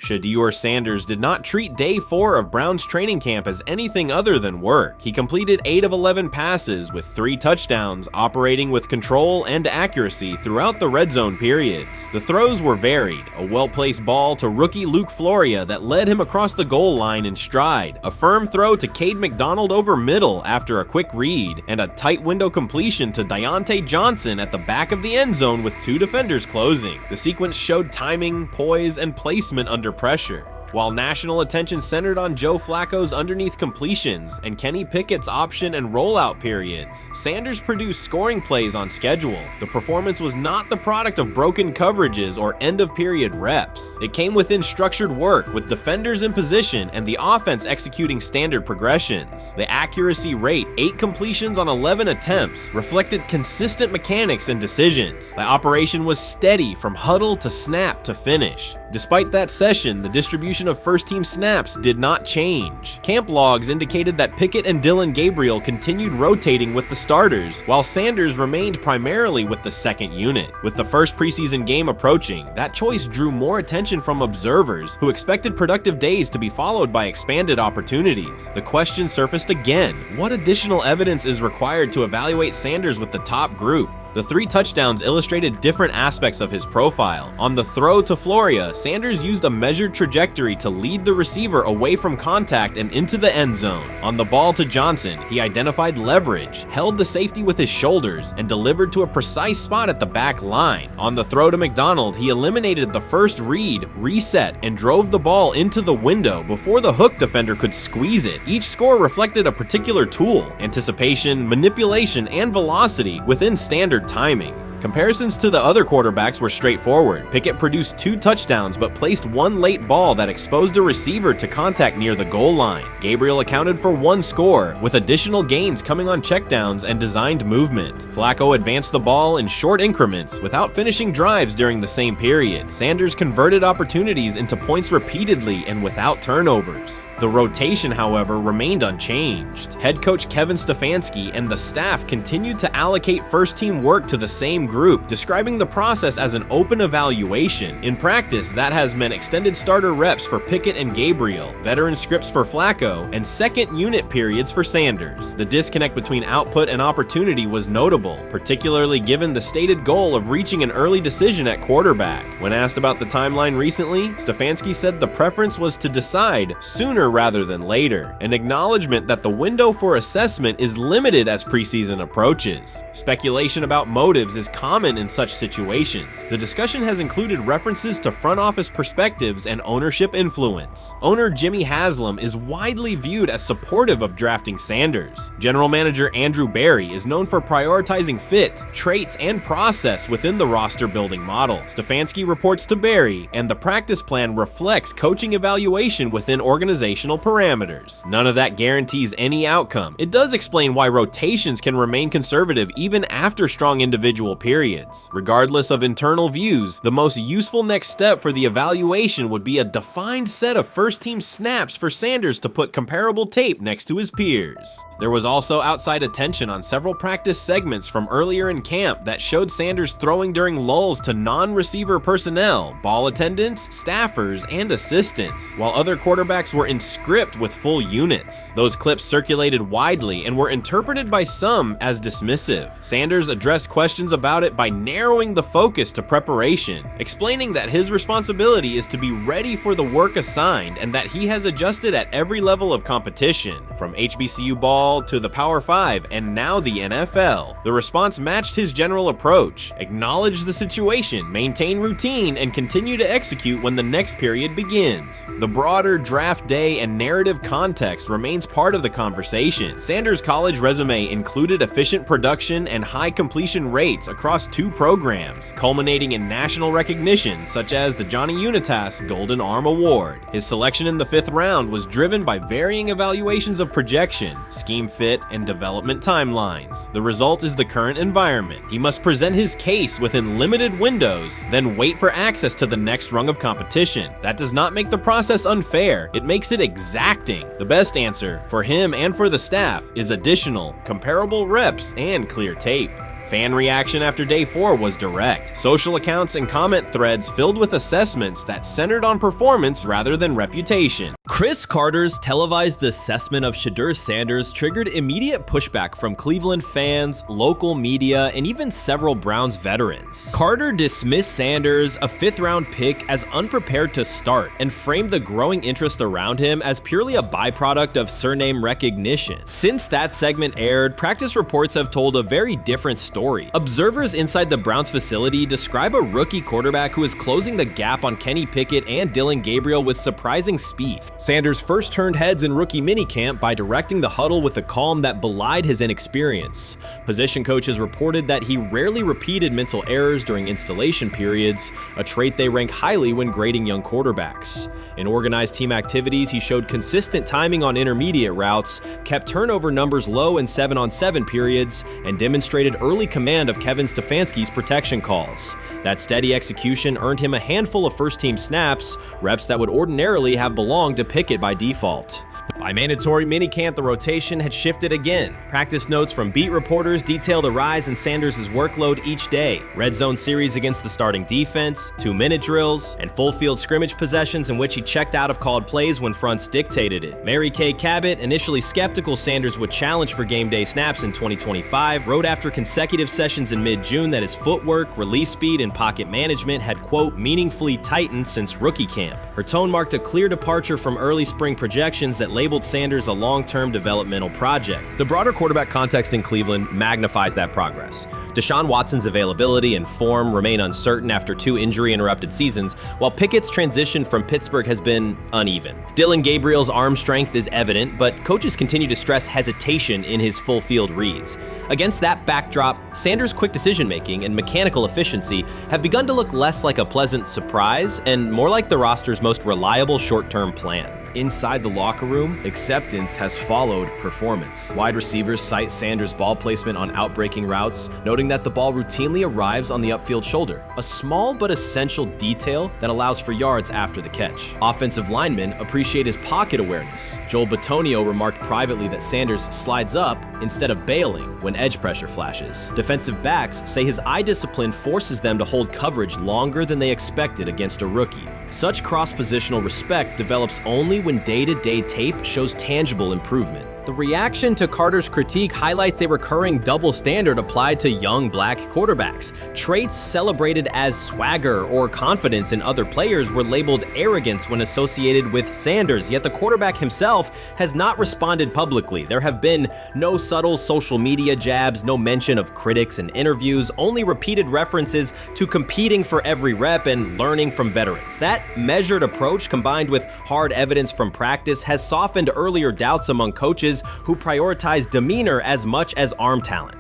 Shedeur Sanders did not treat day 4 of Brown's training camp as anything other than work. He completed 8 of 11 passes with 3 touchdowns, operating with control and accuracy throughout the red zone periods. The throws were varied, a well-placed ball to rookie Luke Floria that led him across the goal line in stride, a firm throw to Cade McDonald over middle after a quick read, and a tight window completion to Deontay Johnson at the back of the end zone with 2 defenders closing. The sequence showed timing, poise, and placement under pressure. While national attention centered on Joe Flacco's underneath completions and Kenny Pickett's option and rollout periods, Sanders produced scoring plays on schedule. The performance was not the product of broken coverages or end-of-period reps. It came within structured work, with defenders in position and the offense executing standard progressions. The accuracy rate, 8 completions on 11 attempts, reflected consistent mechanics and decisions. The operation was steady from huddle to snap to finish. Despite that session, the distribution of first-team snaps did not change. Camp logs indicated that Pickett and Dillon Gabriel continued rotating with the starters, while Sanders remained primarily with the second unit. With the first preseason game approaching, that choice drew more attention from observers who expected productive days to be followed by expanded opportunities. The question surfaced again: what additional evidence is required to evaluate Sanders with the top group? The 3 touchdowns illustrated different aspects of his profile. On the throw to Floria, Sanders used a measured trajectory to lead the receiver away from contact and into the end zone. On the ball to Johnson, he identified leverage, held the safety with his shoulders, and delivered to a precise spot at the back line. On the throw to McDonald, he eliminated the first read, reset, and drove the ball into the window before the hook defender could squeeze it. Each score reflected a particular tool: anticipation, manipulation, and velocity within standard timing. Comparisons to the other quarterbacks were straightforward. Pickett produced 2 touchdowns but placed 1 late ball that exposed a receiver to contact near the goal line. Gabriel accounted for 1 score, with additional gains coming on checkdowns and designed movement. Flacco advanced the ball in short increments without finishing drives during the same period. Sanders converted opportunities into points repeatedly and without turnovers. The rotation, however, remained unchanged. Head coach Kevin Stefanski and the staff continued to allocate first-team work to the same group, describing the process as an open evaluation. In practice, that has meant extended starter reps for Pickett and Gabriel, veteran scripts for Flacco, and second unit periods for Sanders. The disconnect between output and opportunity was notable, particularly given the stated goal of reaching an early decision at quarterback. When asked about the timeline recently, Stefanski said the preference was to decide sooner rather than later, an acknowledgement that the window for assessment is limited as preseason approaches. Speculation about motives is common in such situations. The discussion has included references to front office perspectives and ownership influence. Owner Jimmy Haslam is widely viewed as supportive of drafting Sanders. General manager Andrew Berry is known for prioritizing fit, traits, and process within the roster building model. Stefanski reports to Berry, and the practice plan reflects coaching evaluation within organizational parameters. None of that guarantees any outcome. It does explain why rotations can remain conservative even after strong individual periods. Regardless of internal views, the most useful next step for the evaluation would be a defined set of first-team snaps for Sanders to put comparable tape next to his peers. There was also outside attention on several practice segments from earlier in camp that showed Sanders throwing during lulls to non-receiver personnel, ball attendants, staffers, and assistants, while other quarterbacks were in script with full units. Those clips circulated widely and were interpreted by some as dismissive. Sanders addressed questions about it by narrowing the focus to preparation, explaining that his responsibility is to be ready for the work assigned and that he has adjusted at every level of competition, from HBCU ball to the Power 5 and now the NFL. The response matched his general approach: acknowledge the situation, maintain routine, and continue to execute when the next period begins. The broader draft day and narrative context remains part of the conversation. Sanders' college resume included efficient production and high completion rates across 2 programs, culminating in national recognition such as the Johnny Unitas Golden Arm Award. His selection in the 5th round was driven by varying evaluations of projection, scheme fit, and development timelines. The result is the current environment. He must present his case within limited windows, then wait for access to the next rung of competition. That does not make the process unfair, it makes it exacting. The best answer, for him and for the staff, is additional, comparable reps and clear tape. Fan reaction after day 4 was direct. Social accounts and comment threads filled with assessments that centered on performance rather than reputation. Chris Carter's televised assessment of Shedeur Sanders triggered immediate pushback from Cleveland fans, local media, and even several Browns veterans. Carter dismissed Sanders, a 5th-round pick, as unprepared to start and framed the growing interest around him as purely a byproduct of surname recognition. Since that segment aired, practice reports have told a very different story. Observers inside the Browns facility describe a rookie quarterback who is closing the gap on Kenny Pickett and Dillon Gabriel with surprising speed. Sanders first turned heads in rookie minicamp by directing the huddle with a calm that belied his inexperience. Position coaches reported that he rarely repeated mental errors during installation periods, a trait they rank highly when grading young quarterbacks. In organized team activities, he showed consistent timing on intermediate routes, kept turnover numbers low in 7-on-7 periods, and demonstrated early command of Kevin Stefanski's protection calls. That steady execution earned him a handful of first-team snaps, reps that would ordinarily have belonged to Pickett by default. By mandatory minicamp, the rotation had shifted again. Practice notes from beat reporters detail the rise in Sanders' workload each day. Red zone series against the starting defense, 2-minute drills, and full field scrimmage possessions in which he checked out of called plays when fronts dictated it. Mary Kay Cabot, initially skeptical Sanders would challenge for game day snaps in 2025, wrote after consecutive sessions in mid-June that his footwork, release speed, and pocket management had, quote, meaningfully tightened since rookie camp. Her tone marked a clear departure from early spring projections that labeled Sanders a long-term developmental project. The broader quarterback context in Cleveland magnifies that progress. Deshaun Watson's availability and form remain uncertain after 2 injury-interrupted seasons, while Pickett's transition from Pittsburgh has been uneven. Dillon Gabriel's arm strength is evident, but coaches continue to stress hesitation in his full-field reads. Against that backdrop, Sanders' quick decision-making and mechanical efficiency have begun to look less like a pleasant surprise and more like the roster's most reliable short-term plan. Inside the locker room, acceptance has followed performance. Wide receivers cite Sanders' ball placement on outbreaking routes, noting that the ball routinely arrives on the upfield shoulder, a small but essential detail that allows for yards after the catch. Offensive linemen appreciate his pocket awareness. Joel Bitonio remarked privately that Sanders slides up instead of bailing when edge pressure flashes. Defensive backs say his eye discipline forces them to hold coverage longer than they expected against a rookie. Such cross-positional respect develops only when day-to-day tape shows tangible improvement. The reaction to Carter's critique highlights a recurring double standard applied to young black quarterbacks. Traits celebrated as swagger or confidence in other players were labeled arrogance when associated with Sanders, yet the quarterback himself has not responded publicly. There have been no subtle social media jabs, no mention of critics in interviews, only repeated references to competing for every rep and learning from veterans. That measured approach, combined with hard evidence from practice, has softened earlier doubts among coaches who prioritize demeanor as much as arm talent.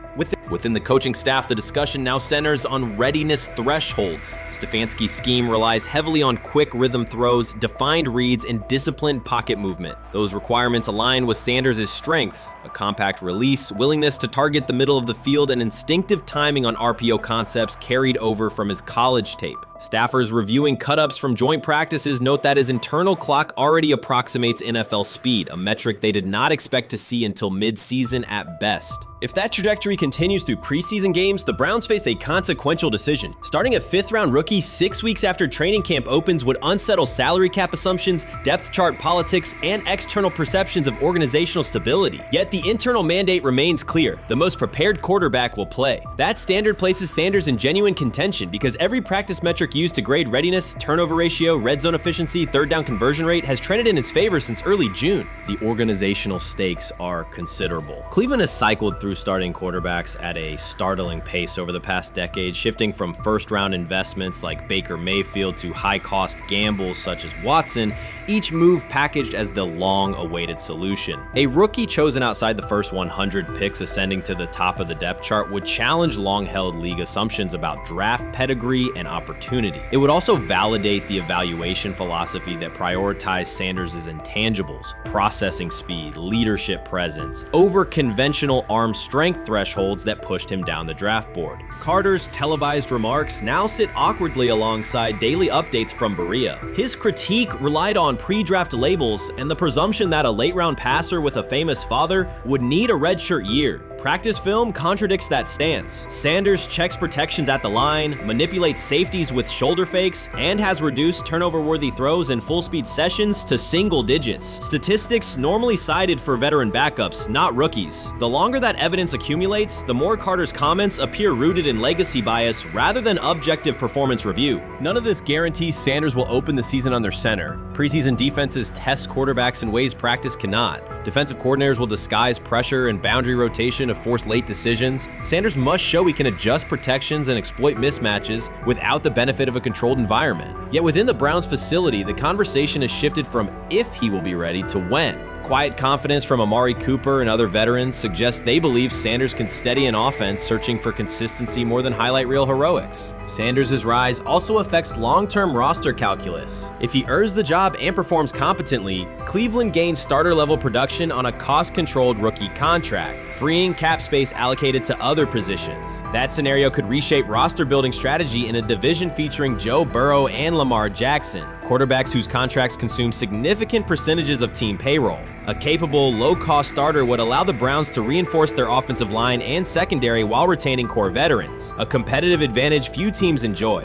Within the coaching staff, the discussion now centers on readiness thresholds. Stefanski's scheme relies heavily on quick rhythm throws, defined reads, and disciplined pocket movement. Those requirements align with Sanders' strengths: a compact release, willingness to target the middle of the field, and instinctive timing on RPO concepts carried over from his college tape. Staffers reviewing cut-ups from joint practices note that his internal clock already approximates NFL speed, a metric they did not expect to see until mid-season at best. If that trajectory continues through preseason games, the Browns face a consequential decision. Starting a 5th-round rookie 6 weeks after training camp opens would unsettle salary cap assumptions, depth chart politics, and external perceptions of organizational stability. Yet the internal mandate remains clear: the most prepared quarterback will play. That standard places Sanders in genuine contention because every practice metric used to grade readiness, turnover ratio, red zone efficiency, third down conversion rate has trended in his favor since early June. The organizational stakes are considerable. Cleveland has cycled through starting quarterbacks at a startling pace over the past decade, shifting from first-round investments like Baker Mayfield to high-cost gambles such as Watson, each move packaged as the long-awaited solution. A rookie chosen outside the first 100 picks ascending to the top of the depth chart would challenge long-held league assumptions about draft pedigree and opportunity. It would also validate the evaluation philosophy that prioritized Sanders' intangibles: processing speed, leadership presence, over conventional arm strength thresholds that pushed him down the draft board. Carter's televised remarks now sit awkwardly alongside daily updates from Berea. His critique relied on pre-draft labels and the presumption that a late-round passer with a famous father would need a redshirt year. Practice film contradicts that stance. Sanders checks protections at the line, manipulates safeties with shoulder fakes, and has reduced turnover-worthy throws in full-speed sessions to single digits. Statistics normally cited for veteran backups, not rookies. The longer that evidence accumulates, the more Carter's comments appear rooted in legacy bias rather than objective performance review. None of this guarantees Sanders will open the season under center. Preseason defenses test quarterbacks in ways practice cannot. Defensive coordinators will disguise pressure and boundary rotation to force late decisions. Sanders must show he can adjust protections and exploit mismatches without the benefit of a controlled environment. Yet within the Browns facility, the conversation has shifted from if he will be ready to when. Quiet confidence from Amari Cooper and other veterans suggests they believe Sanders can steady an offense searching for consistency more than highlight reel heroics. Sanders' rise also affects long-term roster calculus. If he earns the job and performs competently, Cleveland gains starter-level production on a cost-controlled rookie contract, freeing cap space allocated to other positions. That scenario could reshape roster-building strategy in a division featuring Joe Burrow and Lamar Jackson, quarterbacks whose contracts consume significant percentages of team payroll. A capable, low-cost starter would allow the Browns to reinforce their offensive line and secondary while retaining core veterans, a competitive advantage few teams enjoy.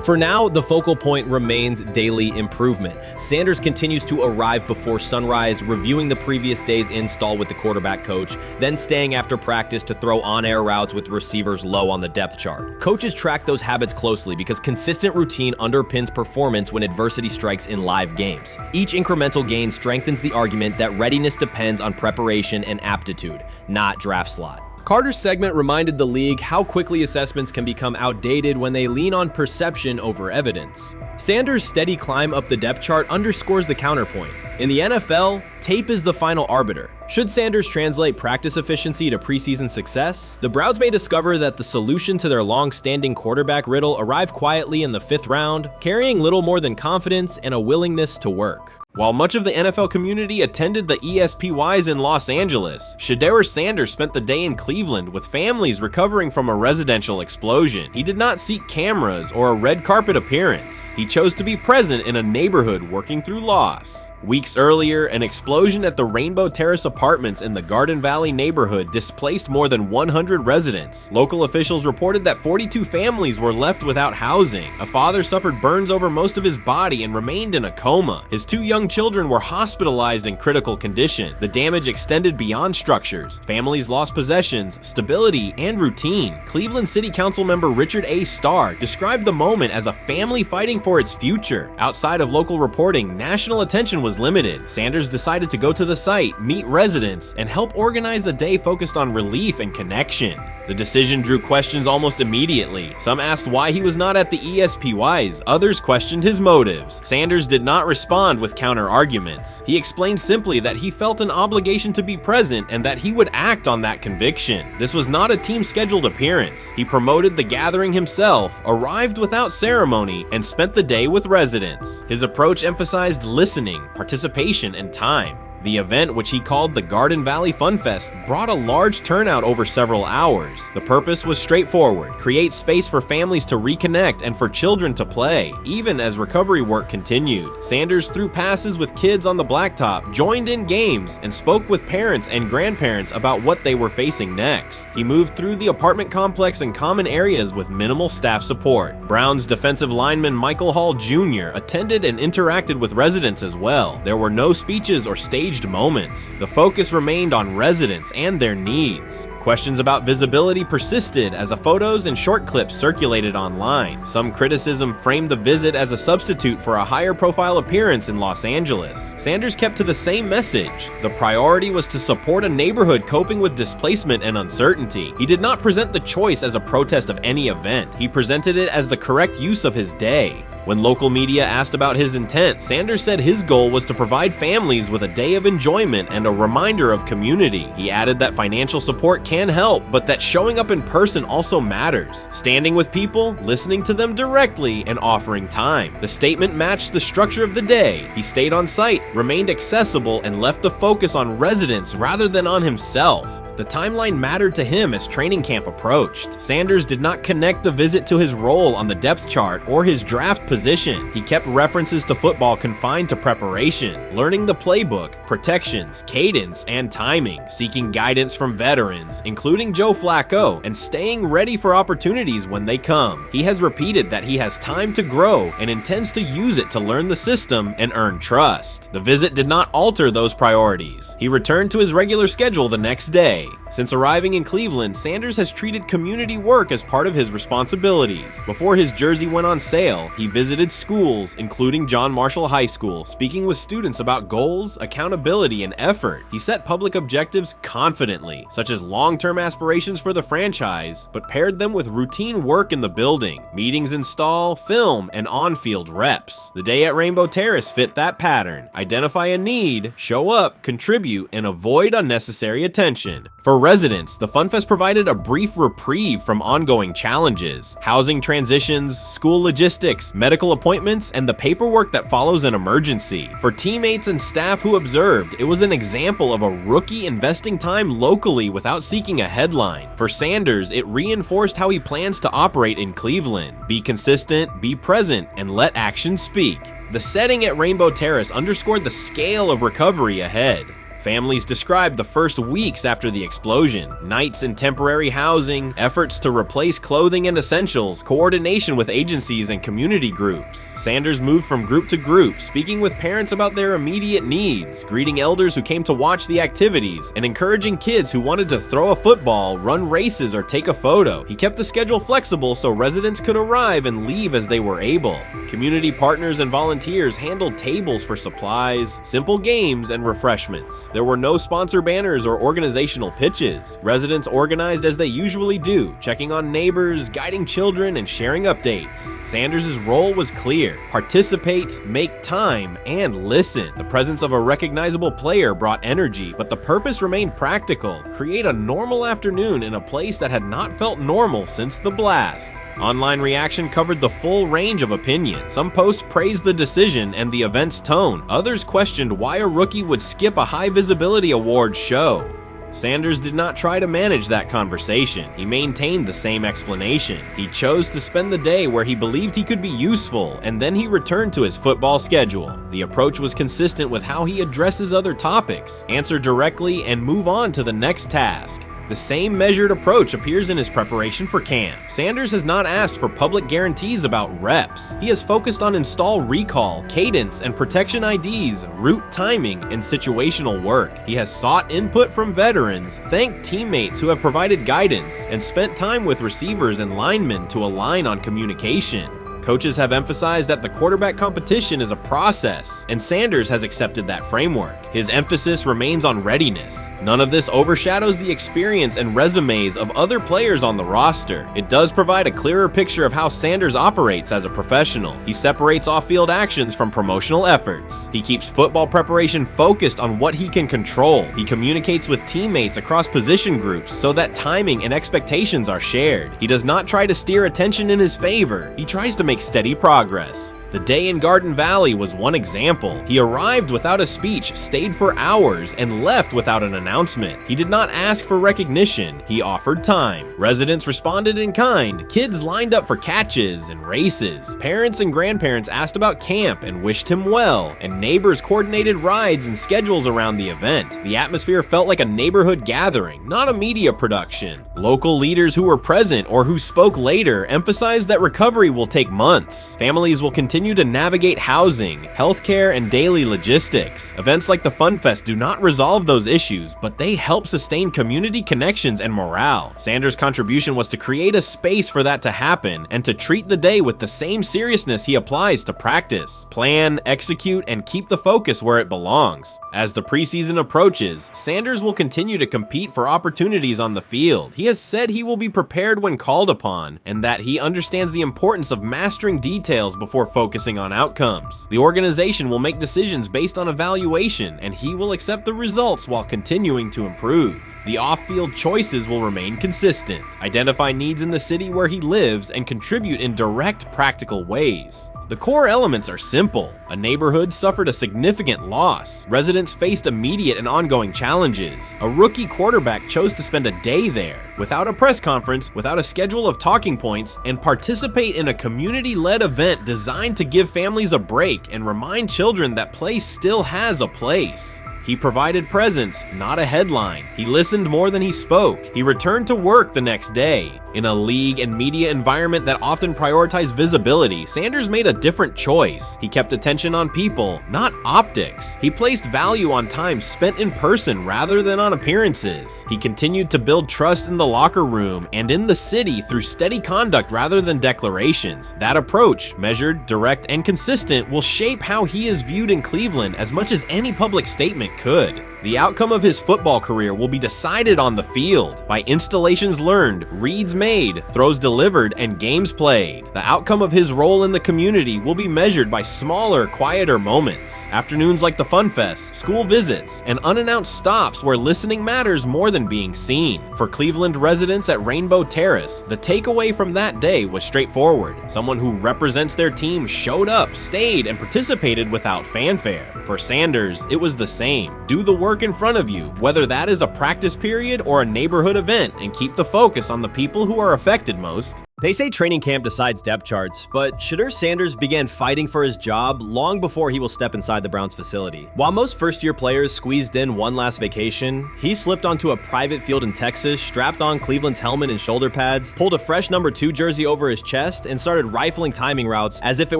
For now, the focal point remains daily improvement. Sanders continues to arrive before sunrise, reviewing the previous day's install with the quarterback coach, then staying after practice to throw on-air routes with receivers low on the depth chart. Coaches track those habits closely because consistent routine underpins performance when adversity strikes in live games. Each incremental gain strengthens the argument that readiness depends on preparation and aptitude, not draft slot. Carter's segment reminded the league how quickly assessments can become outdated when they lean on perception over evidence. Sanders' steady climb up the depth chart underscores the counterpoint. In the NFL, tape is the final arbiter. Should Sanders translate practice efficiency to preseason success, the Browns may discover that the solution to their long-standing quarterback riddle arrived quietly in the 5th round, carrying little more than confidence and a willingness to work. While much of the NFL community attended the ESPYs in Los Angeles, Shedeur Sanders spent the day in Cleveland with families recovering from a residential explosion. He did not seek cameras or a red carpet appearance. He chose to be present in a neighborhood working through loss. Weeks earlier, an explosion at the Rainbow Terrace Apartments in the Garden Valley neighborhood displaced more than 100 residents. Local officials reported that 42 families were left without housing. A father suffered burns over most of his body and remained in a coma. His 2 young children were hospitalized in critical condition. The damage extended beyond structures. Families lost possessions, stability, and routine. Cleveland City Council member Richard A. Starr described the moment as a family fighting for its future. Outside of local reporting, national attention was limited. Sanders decided to go to the site, meet residents, and help organize a day focused on relief and connection. The decision drew questions almost immediately. Some asked why he was not at the ESPYs, others questioned his motives. Sanders did not respond with counter-arguments. He explained simply that he felt an obligation to be present and that he would act on that conviction. This was not a team-scheduled appearance. He promoted the gathering himself, arrived without ceremony, and spent the day with residents. His approach emphasized listening, participation, and time. The event, which he called the Garden Valley Fun Fest, brought a large turnout over several hours. The purpose was straightforward: create space for families to reconnect and for children to play, even as recovery work continued. Sanders threw passes with kids on the blacktop, joined in games, and spoke with parents and grandparents about what they were facing next. He moved through the apartment complex and common areas with minimal staff support. Browns defensive lineman Michael Hall Jr. attended and interacted with residents as well. There were no speeches or staged moments. The focus remained on residents and their needs. Questions about visibility persisted as photos and short clips circulated online. Some criticism framed the visit as a substitute for a higher profile appearance in Los Angeles. Sanders kept to the same message. The priority was to support a neighborhood coping with displacement and uncertainty. He did not present the choice as a protest of any event. He presented it as the correct use of his day. When local media asked about his intent, Sanders said his goal was to provide families with a day of enjoyment and a reminder of community. He added that financial support can help, but that showing up in person also matters. Standing with people, listening to them directly, and offering time. The statement matched the structure of the day. He stayed on site, remained accessible, and left the focus on residents rather than on himself. The timeline mattered to him as training camp approached. Sanders did not connect the visit to his role on the depth chart or his draft position. He kept references to football confined to preparation, learning the playbook, protections, cadence, and timing, seeking guidance from veterans, including Joe Flacco, and staying ready for opportunities when they come. He has repeated that he has time to grow and intends to use it to learn the system and earn trust. The visit did not alter those priorities. He returned to his regular schedule the next day. Since arriving in Cleveland, Sanders has treated community work as part of his responsibilities. Before his jersey went on sale, he visited schools, including John Marshall High School, speaking with students about goals, accountability, and effort. He set public objectives confidently, such as long-term aspirations for the franchise, but paired them with routine work in the building, meetings in stall, film, and on-field reps. The day at Rainbow Terrace fit that pattern. Identify a need, show up, contribute, and avoid unnecessary attention. For residents, the Funfest provided a brief reprieve from ongoing challenges: housing transitions, school logistics, medical appointments, and the paperwork that follows an emergency. For teammates and staff who observed, it was an example of a rookie investing time locally without seeking a headline. For Sanders, it reinforced how he plans to operate in Cleveland: be consistent, be present, and let actions speak. The setting at Rainbow Terrace underscored the scale of recovery ahead. Families described the first weeks after the explosion: nights in temporary housing, efforts to replace clothing and essentials, coordination with agencies and community groups. Sanders moved from group to group, speaking with parents about their immediate needs, greeting elders who came to watch the activities, and encouraging kids who wanted to throw a football, run races, or take a photo. He kept the schedule flexible so residents could arrive and leave as they were able. Community partners and volunteers handled tables for supplies, simple games, and refreshments. There were no sponsor banners or organizational pitches. Residents organized as they usually do, checking on neighbors, guiding children, and sharing updates. Sanders' role was clear: participate, make time, and listen. The presence of a recognizable player brought energy, but the purpose remained practical: create a normal afternoon in a place that had not felt normal since the blast. Online reaction covered the full range of opinion. Some posts praised the decision and the event's tone. Others questioned why a rookie would skip a high visibility awards show. Sanders did not try to manage that conversation. He maintained the same explanation. He chose to spend the day where he believed he could be useful, and then he returned to his football schedule. The approach was consistent with how he addresses other topics: answer directly and move on to the next task. The same measured approach appears in his preparation for camp. Sanders has not asked for public guarantees about reps. He has focused on install recall, cadence, and protection IDs, route timing, and situational work. He has sought input from veterans, thanked teammates who have provided guidance, and spent time with receivers and linemen to align on communication. Coaches have emphasized that the quarterback competition is a process, and Sanders has accepted that framework. His emphasis remains on readiness. None of this overshadows the experience and resumes of other players on the roster. It does provide a clearer picture of how Sanders operates as a professional. He separates off-field actions from promotional efforts. He keeps football preparation focused on what he can control. He communicates with teammates across position groups so that timing and expectations are shared. He does not try to steer attention in his favor. He tries to make steady progress. The day in Garden Valley was one example. He arrived without a speech, stayed for hours, and left without an announcement. He did not ask for recognition. He offered time. Residents responded in kind. Kids lined up for catches and races. Parents and grandparents asked about camp and wished him well, and neighbors coordinated rides and schedules around the event. The atmosphere felt like a neighborhood gathering, not a media production. Local leaders who were present or who spoke later emphasized that recovery will take months. Families will continue to navigate housing, healthcare, and daily logistics. Events like the Funfest do not resolve those issues, but they help sustain community connections and morale. Sanders' contribution was to create a space for that to happen and to treat the day with the same seriousness he applies to practice: plan, execute, and keep the focus where it belongs. As the preseason approaches, Sanders will continue to compete for opportunities on the field. He has said he will be prepared when called upon, and that he understands the importance of mastering details before focusing on outcomes. The organization will make decisions based on evaluation, and he will accept the results while continuing to improve. The off-field choices will remain consistent: identify needs in the city where he lives and contribute in direct, practical ways. The core elements are simple. A neighborhood suffered a significant loss. Residents faced immediate and ongoing challenges. A rookie quarterback chose to spend a day there, without a press conference, without a schedule of talking points, and participate in a community-led event designed to give families a break and remind children that play still has a place. He provided presence, not a headline. He listened more than he spoke. He returned to work the next day. In a league and media environment that often prioritize visibility, Sanders made a different choice. He kept attention on people, not optics. He placed value on time spent in person rather than on appearances. He continued to build trust in the locker room and in the city through steady conduct rather than declarations. That approach, measured, direct, and consistent, will shape how he is viewed in Cleveland as much as any public statement could. The outcome of his football career will be decided on the field by installations learned, reads made, throws delivered, and games played. The outcome of his role in the community will be measured by smaller, quieter moments. Afternoons like the Fun Fest, school visits, and unannounced stops where listening matters more than being seen. For Cleveland residents at Rainbow Terrace, the takeaway from that day was straightforward. Someone who represents their team showed up, stayed, and participated without fanfare. For Sanders, it was the same. Do the work in front of you, whether that is a practice period or a neighborhood event, and keep the focus on the people who are affected most. They say training camp decides depth charts, but Shedeur Sanders began fighting for his job long before he will step inside the Browns facility. While most first-year players squeezed in one last vacation, he slipped onto a private field in Texas, strapped on Cleveland's helmet and shoulder pads, pulled a fresh number 2 jersey over his chest, and started rifling timing routes as if it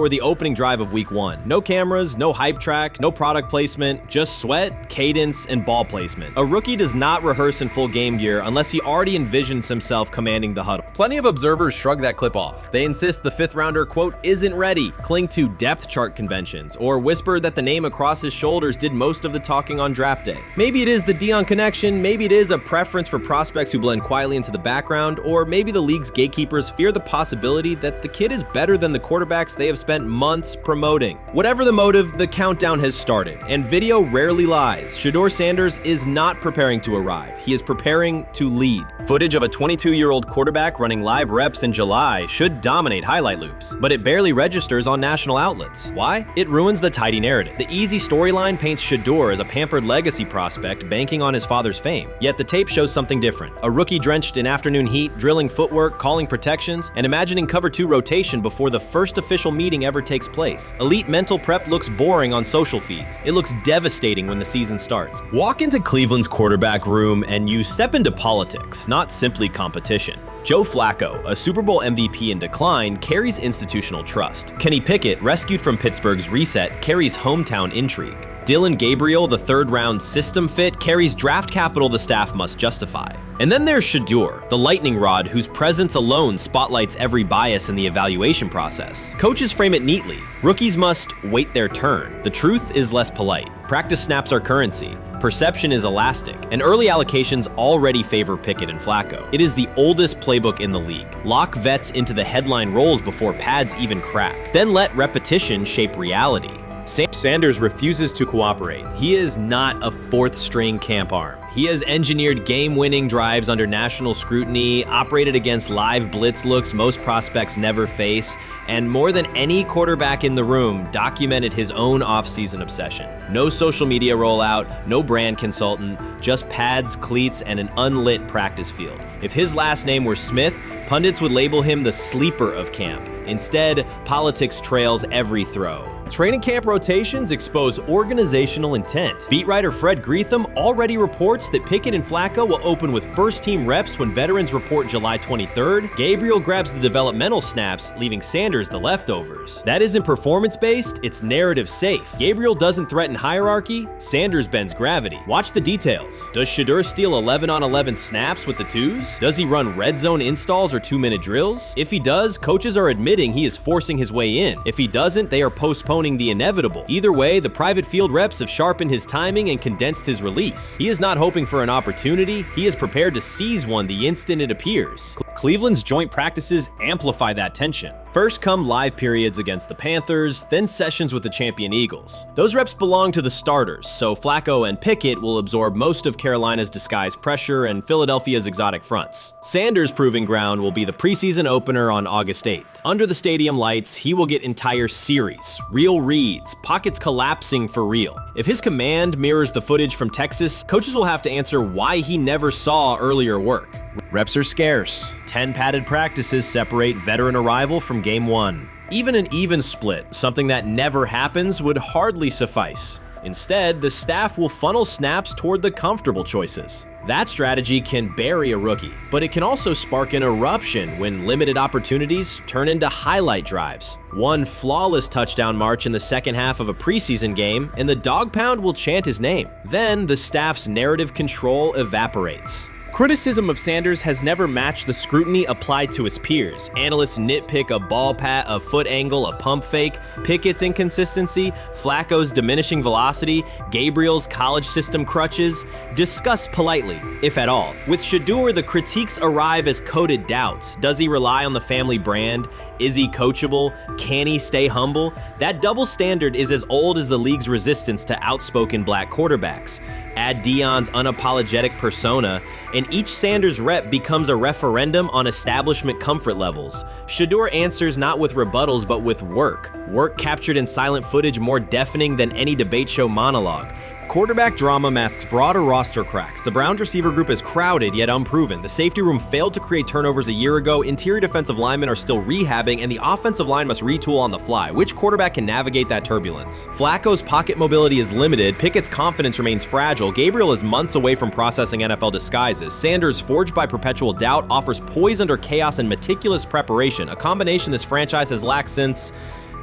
were the opening drive of week 1. No cameras, no hype track, no product placement, just sweat, cadence, and ball placement. A rookie does not rehearse in full game gear unless he already envisions himself commanding the huddle. Plenty of observers shrug that clip off. They insist the 5th rounder, quote, isn't ready, cling to depth chart conventions, or whisper that the name across his shoulders did most of the talking on draft day. Maybe it is the Deion connection, maybe it is a preference for prospects who blend quietly into the background, or maybe the league's gatekeepers fear the possibility that the kid is better than the quarterbacks they have spent months promoting. Whatever the motive, the countdown has started, and video rarely lies. Shedeur Sanders is not preparing to arrive. He is preparing to lead. Footage of a 22-year-old quarterback running live reps in July should dominate highlight loops, but it barely registers on national outlets. Why? It ruins the tidy narrative. The easy storyline paints Shedeur as a pampered legacy prospect banking on his father's fame. Yet the tape shows something different. A rookie drenched in afternoon heat, drilling footwork, calling protections, and imagining cover 2 rotation before the first official meeting ever takes place. Elite mental prep looks boring on social feeds. It looks devastating when the season starts. Walk into Cleveland's quarterback room and you step into politics, not simply competition. Joe Flacco, a Super Bowl MVP in decline, carries institutional trust. Kenny Pickett, rescued from Pittsburgh's reset, carries hometown intrigue. Dylan Gabriel, the 3rd-round system fit, carries draft capital the staff must justify. And then there's Shedeur, the lightning rod whose presence alone spotlights every bias in the evaluation process. Coaches frame it neatly. Rookies must wait their turn. The truth is less polite. Practice snaps are currency. Perception is elastic, and early allocations already favor Pickett and Flacco. It is the oldest playbook in the league. Lock vets into the headline roles before pads even crack. Then let repetition shape reality. Sanders refuses to cooperate. He is not a 4th-string camp arm. He has engineered game-winning drives under national scrutiny, operated against live blitz looks most prospects never face, and more than any quarterback in the room, documented his own off-season obsession. No social media rollout, no brand consultant, just pads, cleats, and an unlit practice field. If his last name were Smith, pundits would label him the sleeper of camp. Instead, politics trails every throw. Training camp rotations expose organizational intent. Beat writer Fred Greetham already reports that Pickett and Flacco will open with first-team reps when veterans report July 23rd. Gabriel grabs the developmental snaps, leaving Sanders the leftovers. That isn't performance-based, it's narrative-safe. Gabriel doesn't threaten hierarchy, Sanders bends gravity. Watch the details. Does Shedeur steal 11-on-11 snaps with the 2s? Does he run red zone installs or 2-minute drills? If he does, coaches are admitting he is forcing his way in. If he doesn't, they are postponing the inevitable. Either way, the private field reps have sharpened his timing and condensed his release. He is not hoping for an opportunity, he is prepared to seize one the instant it appears. Cleveland's joint practices amplify that tension. First come live periods against the Panthers, then sessions with the champion Eagles. Those reps belong to the starters, so Flacco and Pickett will absorb most of Carolina's disguised pressure and Philadelphia's exotic fronts. Sanders' proving ground will be the preseason opener on August 8th. Under the stadium lights, he will get entire series, real reads, pockets collapsing for real. If his command mirrors the footage from Texas, coaches will have to answer why he never saw earlier work. Reps are scarce. 10 padded practices separate veteran arrival from game 1. Even an even split, something that never happens, would hardly suffice. Instead, the staff will funnel snaps toward the comfortable choices. That strategy can bury a rookie, but it can also spark an eruption when limited opportunities turn into highlight drives. One flawless touchdown march in the second half of a preseason game, and the dog pound will chant his name. Then the staff's narrative control evaporates. Criticism of Sanders has never matched the scrutiny applied to his peers. Analysts nitpick a ball pat, a foot angle, a pump fake, Pickett's inconsistency, Flacco's diminishing velocity, Gabriel's college system crutches. Discuss politely, if at all. With Shedeur, the critiques arrive as coded doubts. Does he rely on the family brand? Is he coachable? Can he stay humble? That double standard is as old as the league's resistance to outspoken black quarterbacks. Add Deion's unapologetic persona, and each Sanders rep becomes a referendum on establishment comfort levels. Shedeur answers not with rebuttals, but with work. Work captured in silent footage more deafening than any debate show monologue. Quarterback drama masks broader roster cracks. The Browns receiver group is crowded yet unproven. The safety room failed to create turnovers a year ago. Interior defensive linemen are still rehabbing, and the offensive line must retool on the fly. Which quarterback can navigate that turbulence? Flacco's pocket mobility is limited. Pickett's confidence remains fragile. Gabriel is months away from processing NFL disguises. Sanders, forged by perpetual doubt, offers poise under chaos and meticulous preparation, a combination this franchise has lacked since,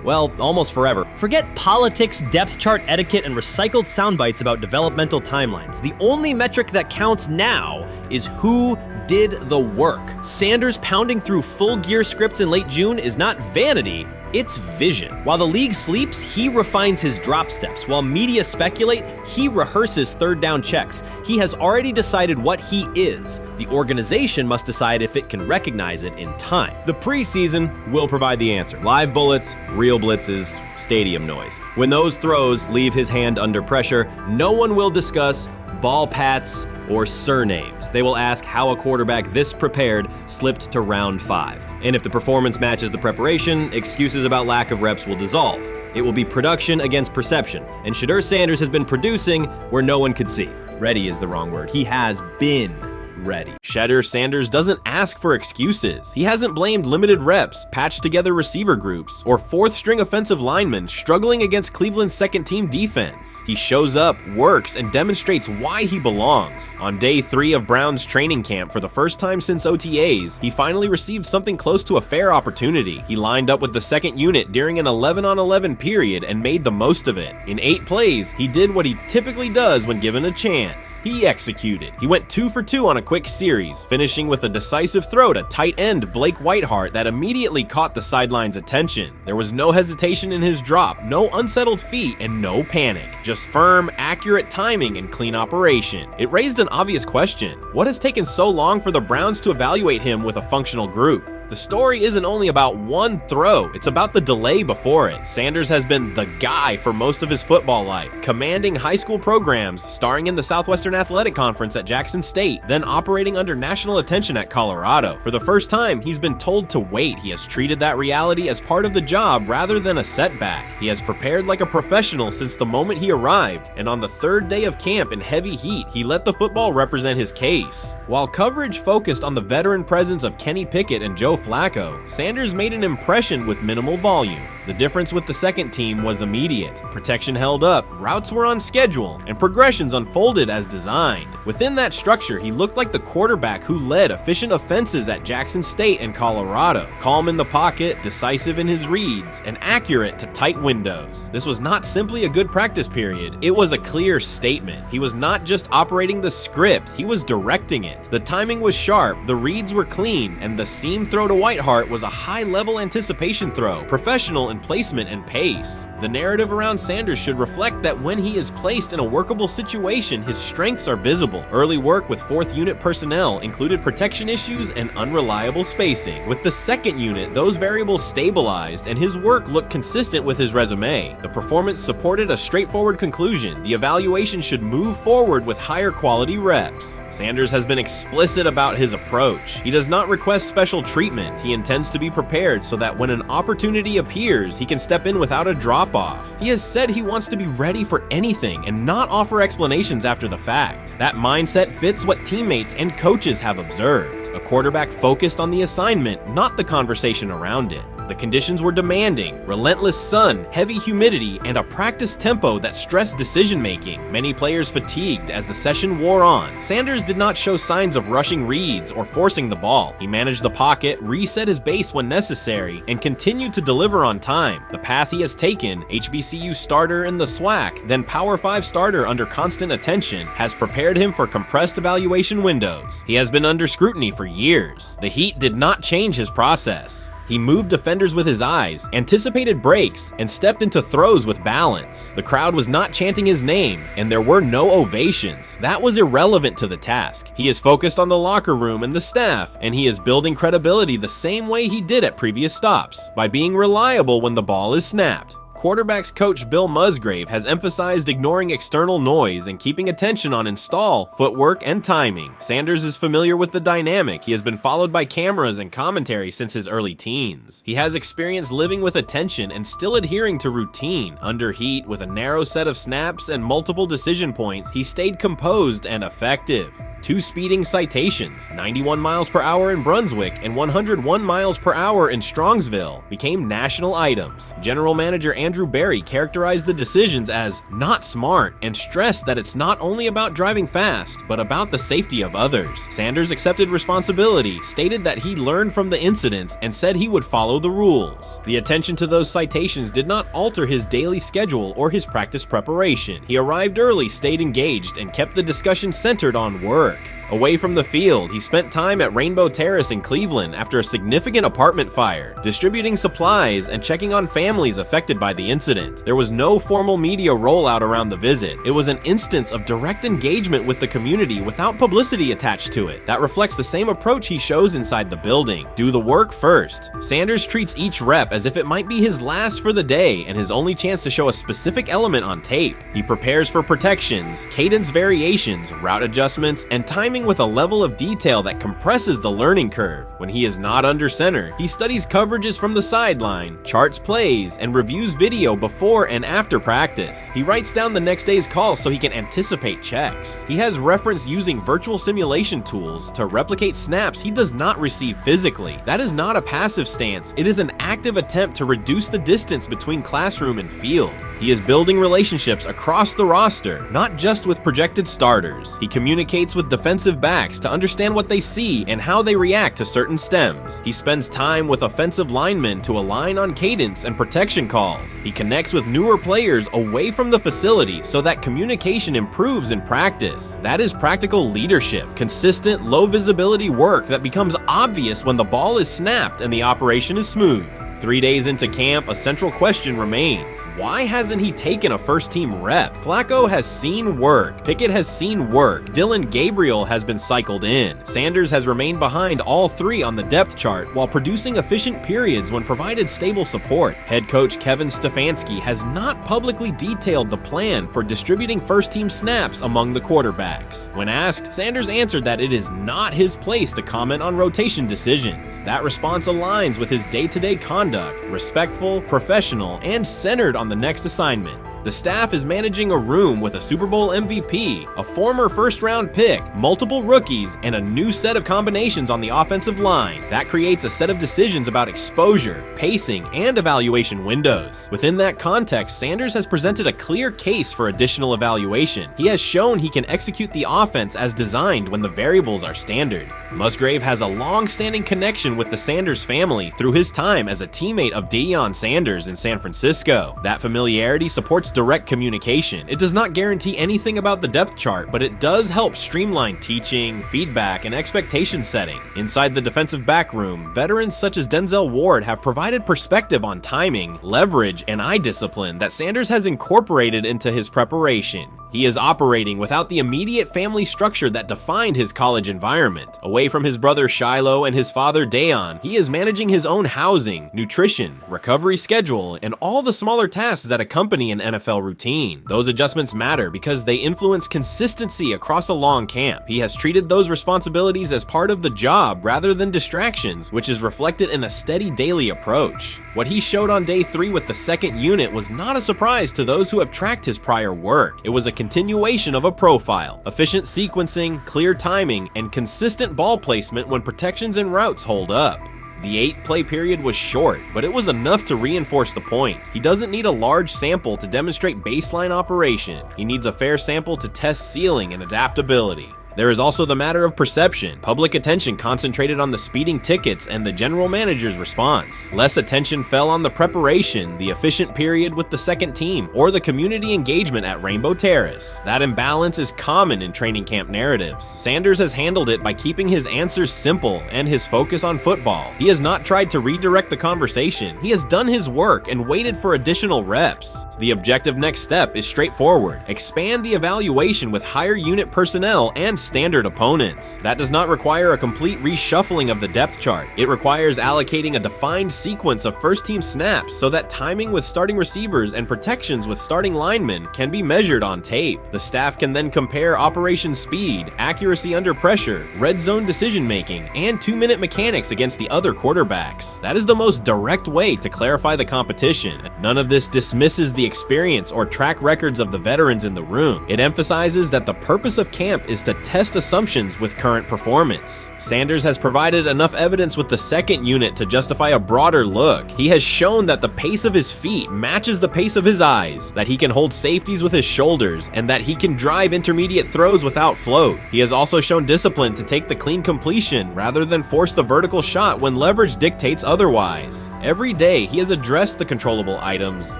well, almost forever. Forget politics, depth chart etiquette, and recycled sound bites about developmental timelines. The only metric that counts now is who did the work. Sanders pounding through full gear scripts in late June is not vanity, it's vision. While the league sleeps, he refines his drop steps. While media speculate, he rehearses third down checks. He has already decided what he is. The organization must decide if it can recognize it in time. The preseason will provide the answer. Live bullets, real blitzes, stadium noise. When those throws leave his hand under pressure, no one will discuss ball pats or surnames. They will ask how a quarterback this prepared slipped to round 5. And if the performance matches the preparation, excuses about lack of reps will dissolve. It will be production against perception, and Shedeur Sanders has been producing where no one could see. Ready is the wrong word. He has been ready. Shedeur Sanders doesn't ask for excuses. He hasn't blamed limited reps, patched together receiver groups, or fourth-string offensive linemen struggling against Cleveland's second-team defense. He shows up, works, and demonstrates why he belongs. On day 3 of Browns training camp, for the first time since OTAs, he finally received something close to a fair opportunity. He lined up with the second unit during an 11-on-11 period and made the most of it. In 8 plays, he did what he typically does when given a chance. He executed. He went 2 for 2 on a quick series, finishing with a decisive throw to tight end Blake Whiteheart that immediately caught the sideline's attention. There was no hesitation in his drop, no unsettled feet, and no panic. Just firm, accurate timing and clean operation. It raised an obvious question. What has taken so long for the Browns to evaluate him with a functional group? The story isn't only about one throw, it's about the delay before it. Sanders has been the guy for most of his football life, commanding high school programs, starring in the Southwestern Athletic Conference at Jackson State, then operating under national attention at Colorado. For the first time, he's been told to wait. He has treated that reality as part of the job rather than a setback. He has prepared like a professional since the moment he arrived, and on the 3rd day of camp in heavy heat, he let the football represent his case. While coverage focused on the veteran presence of Kenny Pickett and Joe Flacco, Sanders made an impression with minimal volume. The difference with the second team was immediate. Protection held up, routes were on schedule, and progressions unfolded as designed. Within that structure, he looked like the quarterback who led efficient offenses at Jackson State and Colorado. Calm in the pocket, decisive in his reads, and accurate to tight windows. This was not simply a good practice period, it was a clear statement. He was not just operating the script, he was directing it. The timing was sharp, the reads were clean, and the seam throw throw to Whiteheart was a high-level anticipation throw, professional in placement and pace. The narrative around Sanders should reflect that when he is placed in a workable situation, his strengths are visible. Early work with 4th unit personnel included protection issues and unreliable spacing. With the 2nd unit, those variables stabilized and his work looked consistent with his resume. The performance supported a straightforward conclusion. The evaluation should move forward with higher quality reps. Sanders has been explicit about his approach. He does not request special treatment. He intends to be prepared so that when an opportunity appears, he can step in without a drop-off. He has said he wants to be ready for anything and not offer explanations after the fact. That mindset fits what teammates and coaches have observed. A quarterback focused on the assignment, not the conversation around it. The conditions were demanding: relentless sun, heavy humidity, and a practice tempo that stressed decision-making. Many players fatigued as the session wore on. Sanders did not show signs of rushing reads or forcing the ball. He managed the pocket, reset his base when necessary, and continued to deliver on time. The path he has taken, HBCU starter in the SWAC, then Power 5 starter under constant attention, has prepared him for compressed evaluation windows. He has been under scrutiny for years. The heat did not change his process. He moved defenders with his eyes, anticipated breaks, and stepped into throws with balance. The crowd was not chanting his name, and there were no ovations. That was irrelevant to the task. He is focused on the locker room and the staff, and he is building credibility the same way he did at previous stops, by being reliable when the ball is snapped. Quarterbacks coach Bill Musgrave has emphasized ignoring external noise and keeping attention on install, footwork, and timing. Sanders is familiar with the dynamic. He has been followed by cameras and commentary since his early teens. He has experience living with attention and still adhering to routine. Under heat, with a narrow set of snaps and multiple decision points, he stayed composed and effective. 2 speeding citations, 91 miles per hour in Brunswick and 101 miles per hour in Strongsville, became national items. General Manager Andrew Berry characterized the decisions as not smart and stressed that it's not only about driving fast, but about the safety of others. Sanders accepted responsibility, stated that he learned from the incidents, and said he would follow the rules. The attention to those citations did not alter his daily schedule or his practice preparation. He arrived early, stayed engaged, and kept the discussion centered on work. Away from the field, he spent time at Rainbow Terrace in Cleveland after a significant apartment fire, distributing supplies and checking on families affected by the incident. There was no formal media rollout around the visit. It was an instance of direct engagement with the community without publicity attached to it. That reflects the same approach he shows inside the building. Do the work first. Sanders treats each rep as if it might be his last for the day and his only chance to show a specific element on tape. He prepares for protections, cadence variations, route adjustments, and timing with a level of detail that compresses the learning curve. When he is not under center, he studies coverages from the sideline, charts plays, and reviews video before and after practice. He writes down the next day's calls so he can anticipate checks. He has reference using virtual simulation tools to replicate snaps he does not receive physically. That is not a passive stance, it is an active attempt to reduce the distance between classroom and field. He is building relationships across the roster, not just with projected starters. He communicates with defensive backs to understand what they see and how they react to certain stems. He spends time with offensive linemen to align on cadence and protection calls. He connects with newer players away from the facility so that communication improves in practice. That is practical leadership, consistent, low visibility work that becomes obvious when the ball is snapped and the operation is smooth. 3 days into camp, a central question remains. Why hasn't he taken a first-team rep? Flacco has seen work. Pickett has seen work. Dylan Gabriel has been cycled in. Sanders has remained behind all 3 on the depth chart while producing efficient periods when provided stable support. Head coach Kevin Stefanski has not publicly detailed the plan for distributing first-team snaps among the quarterbacks. When asked, Sanders answered that it is not his place to comment on rotation decisions. That response aligns with his day-to-day conduct, respectful, professional, and centered on the next assignment. The staff is managing a room with a Super Bowl MVP, a former first-round pick, multiple rookies, and a new set of combinations on the offensive line. That creates a set of decisions about exposure, pacing, and evaluation windows. Within that context, Sanders has presented a clear case for additional evaluation. He has shown he can execute the offense as designed when the variables are standard. Musgrave has a long-standing connection with the Sanders family through his time as a teammate of Deion Sanders in San Francisco. That familiarity supports promotes direct communication. It does not guarantee anything about the depth chart, but it does help streamline teaching, feedback, and expectation setting. Inside the defensive back room, veterans such as Denzel Ward have provided perspective on timing, leverage, and eye discipline that Sanders has incorporated into his preparation. He is operating without the immediate family structure that defined his college environment. Away from his brother Shiloh and his father Dayon, he is managing his own housing, nutrition, recovery schedule, and all the smaller tasks that accompany an NFL routine. Those adjustments matter because they influence consistency across a long camp. He has treated those responsibilities as part of the job rather than distractions, which is reflected in a steady daily approach. What he showed on day 3 with the second unit was not a surprise to those who have tracked his prior work. It was a continuation of a profile: efficient sequencing, clear timing, and consistent ball placement when protections and routes hold up. The 8-play period was short, but it was enough to reinforce the point. He doesn't need a large sample to demonstrate baseline operation. He needs a fair sample to test ceiling and adaptability. There is also the matter of perception. Public attention concentrated on the speeding tickets and the general manager's response. Less attention fell on the preparation, the efficient period with the second team, or the community engagement at Rainbow Terrace. That imbalance is common in training camp narratives. Sanders has handled it by keeping his answers simple and his focus on football. He has not tried to redirect the conversation. He has done his work and waited for additional reps. The objective next step is straightforward: expand the evaluation with higher unit personnel and standard opponents. That does not require a complete reshuffling of the depth chart. It requires allocating a defined sequence of first-team snaps so that timing with starting receivers and protections with starting linemen can be measured on tape. The staff can then compare operation speed, accuracy under pressure, red zone decision-making, and 2-minute mechanics against the other quarterbacks. That is the most direct way to clarify the competition. None of this dismisses the experience or track records of the veterans in the room. It emphasizes that the purpose of camp is to test assumptions with current performance. Sanders has provided enough evidence with the second unit to justify a broader look. He has shown that the pace of his feet matches the pace of his eyes, that he can hold safeties with his shoulders, and that he can drive intermediate throws without float. He has also shown discipline to take the clean completion rather than force the vertical shot when leverage dictates otherwise. Every day, he has addressed the controllable items: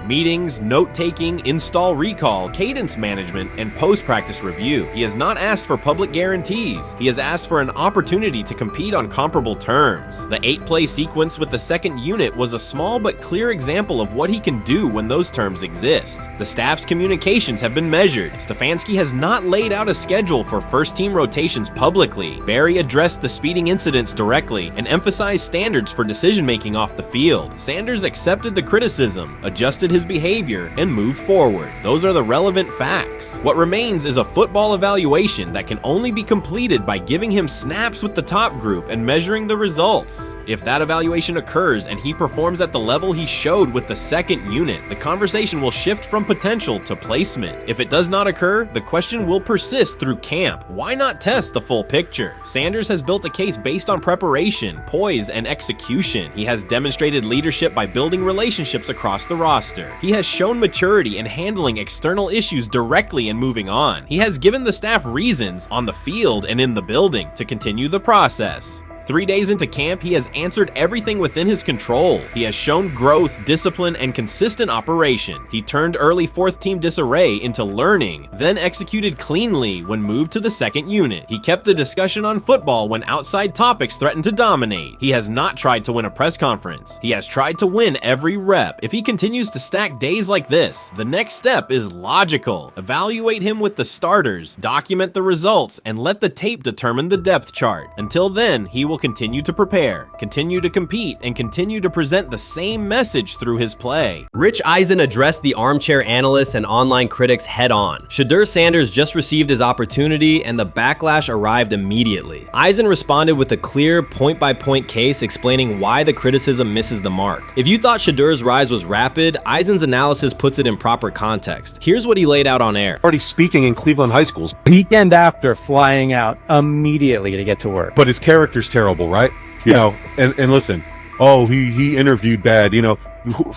meetings, note-taking, install recall, cadence management, and post-practice review. He has not asked for public guarantees. He has asked for an opportunity to compete on comparable terms. The 8-play sequence with the second unit was a small but clear example of what he can do when those terms exist. The staff's communications have been measured. Stefanski has not laid out a schedule for first-team rotations publicly. Barry addressed the speeding incidents directly and emphasized standards for decision-making off the field. Sanders accepted the criticism, adjusted his behavior, and moved forward. Those are the relevant facts. What remains is a football evaluation that can only be completed by giving him snaps with the top group and measuring the results. If that evaluation occurs and he performs at the level he showed with the second unit, the conversation will shift from potential to placement. If it does not occur, the question will persist through camp. Why not test the full picture? Sanders has built a case based on preparation, poise, and execution. He has demonstrated leadership by building relationships across the roster. He has shown maturity in handling external issues directly and moving on. He has given the staff reasons on the field and in the building to continue the process. 3 days into camp, he has answered everything within his control. He has shown growth, discipline, and consistent operation. He turned early fourth-team disarray into learning, then executed cleanly when moved to the second unit. He kept the discussion on football when outside topics threatened to dominate. He has not tried to win a press conference. He has tried to win every rep. If he continues to stack days like this, the next step is logical. Evaluate him with the starters, document the results, and let the tape determine the depth chart. Until then, he will continue to prepare, continue to compete, and continue to present the same message through his play. Rich Eisen addressed the armchair analysts and online critics head on. Shedeur Sanders just received his opportunity and the backlash arrived immediately. Eisen responded with a clear point-by-point case explaining why the criticism misses the mark. If you thought Shedeur's rise was rapid, Eisen's analysis puts it in proper context. Here's what he laid out on air. Already speaking in Cleveland high schools. Weekend after, flying out immediately to get to work. But his character's terrible, right? You know, and listen, oh, he interviewed bad, you know,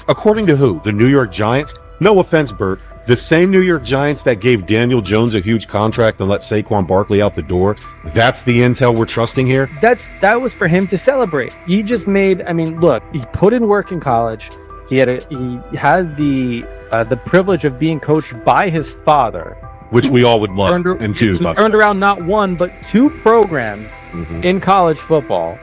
according to who? The New York Giants? No offense, Bert. The same New York Giants that gave Daniel Jones a huge contract and let Saquon Barkley out the door. That's the intel we're trusting here. That was for him to celebrate. He just made, I mean, look, he put in work in college. He had the the privilege of being coached by his father. Which we all would love and do. Turned around not one, but 2 programs in college football.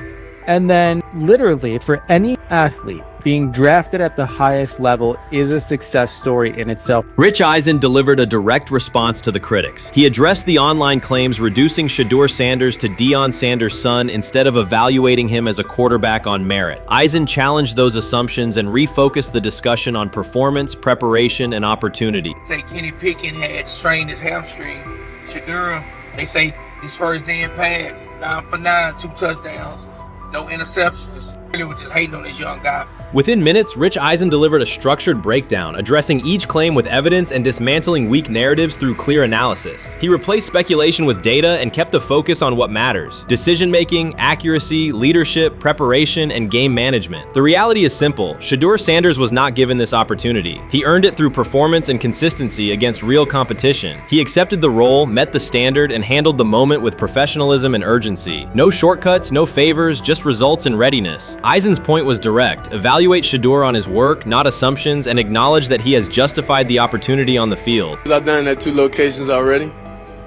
And then literally for any athlete, being drafted at the highest level is a success story in itself. Rich Eisen delivered a direct response to the critics. He addressed the online claims reducing Shedeur Sanders to Deion Sanders' son instead of evaluating him as a quarterback on merit. Eisen challenged those assumptions and refocused the discussion on performance, preparation, and opportunity. Say Kenny Pickett had strained his hamstring. Shedeur, they say his first day in pass, 9 for 9, 2 touchdowns, no interceptions. They were just hating on this young guy. Within minutes, Rich Eisen delivered a structured breakdown, addressing each claim with evidence and dismantling weak narratives through clear analysis. He replaced speculation with data and kept the focus on what matters: decision-making, accuracy, leadership, preparation, and game management. The reality is simple: Shedeur Sanders was not given this opportunity. He earned it through performance and consistency against real competition. He accepted the role, met the standard, and handled the moment with professionalism and urgency. No shortcuts, no favors, just results and readiness. Eisen's point was direct: evaluate Shedeur on his work, not assumptions, and acknowledge that he has justified the opportunity on the field. I've done it at 2 locations already,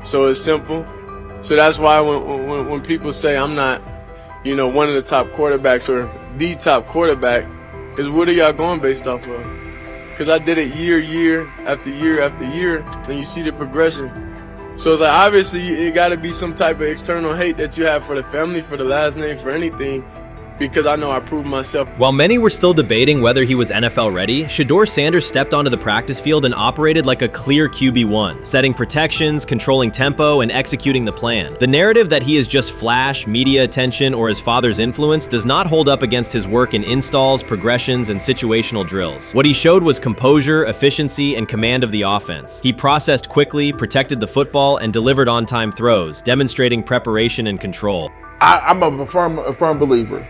so it's simple. So that's why when people say I'm not, one of the top quarterbacks or the top quarterback, because what are y'all going based off of? Because I did it year after year after year, and you see the progression. So it's like, obviously it got to be some type of external hate that you have for the family, for the last name, for anything, because I know I proved myself. While many were still debating whether he was NFL ready, Shedeur Sanders stepped onto the practice field and operated like a clear QB1, setting protections, controlling tempo, and executing the plan. The narrative that he is just flash, media attention, or his father's influence does not hold up against his work in installs, progressions, and situational drills. What he showed was composure, efficiency, and command of the offense. He processed quickly, protected the football, and delivered on-time throws, demonstrating preparation and control. I'm a firm believer.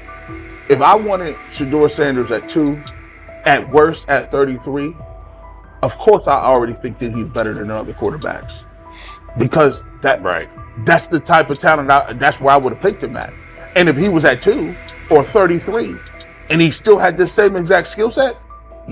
If I wanted Shedeur Sanders at 2, at worst at 33, of course I already think that he's better than other quarterbacks. Because that's the type of talent, that's where I would have picked him at. And if he was at 2 or 33, and he still had this same exact skill set,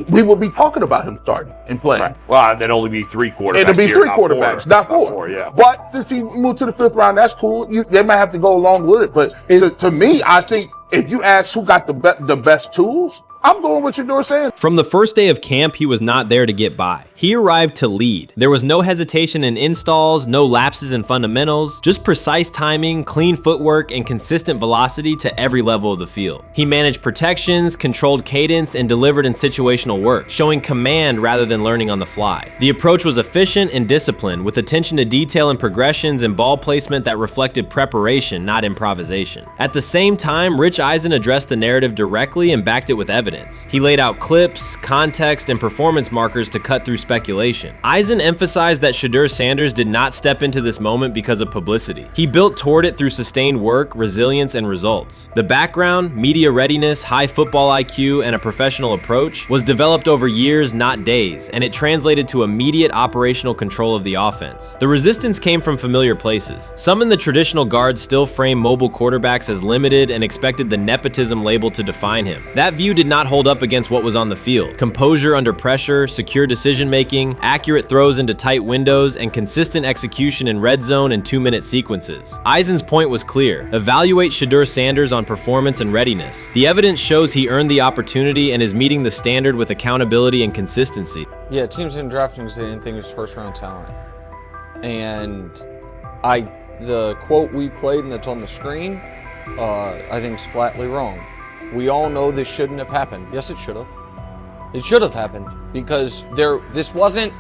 we would be talking about him starting and playing. Right. Well, there'd only be 3 quarterbacks. It'd be 3 quarterbacks, not 4. Not 4, yeah. But since he moved to the 5th round, that's cool. They might have to go along with it. But to me, I think if you ask who got the best tools, I'm going with Shedeur Sanders. From the first day of camp, he was not there to get by. He arrived to lead. There was no hesitation in installs, no lapses in fundamentals, just precise timing, clean footwork, and consistent velocity to every level of the field. He managed protections, controlled cadence, and delivered in situational work, showing command rather than learning on the fly. The approach was efficient and disciplined, with attention to detail and progressions and ball placement that reflected preparation, not improvisation. At the same time, Rich Eisen addressed the narrative directly and backed it with evidence. He laid out clips, context, and performance markers to cut through speculation. Eisen emphasized that Shedeur Sanders did not step into this moment because of publicity. He built toward it through sustained work, resilience, and results. The background, media readiness, high football IQ, and a professional approach was developed over years, not days, and it translated to immediate operational control of the offense. The resistance came from familiar places. Some in the traditional guard still framed mobile quarterbacks as limited and expected the nepotism label to define him. That view did not hold up against what was on the field: composure under pressure, secure decision-making, accurate throws into tight windows, and consistent execution in red zone and 2-minute sequences. Eisen's point was clear: evaluate Shedeur Sanders on performance and readiness. The evidence shows he earned the opportunity and is meeting the standard with accountability and consistency. Yeah, teams didn't draft him because they didn't think he was first-round talent. And the quote we played and that's on the screen, I think is flatly wrong. We all know this shouldn't have happened. Yes, it should have. It should have happened because this wasn't.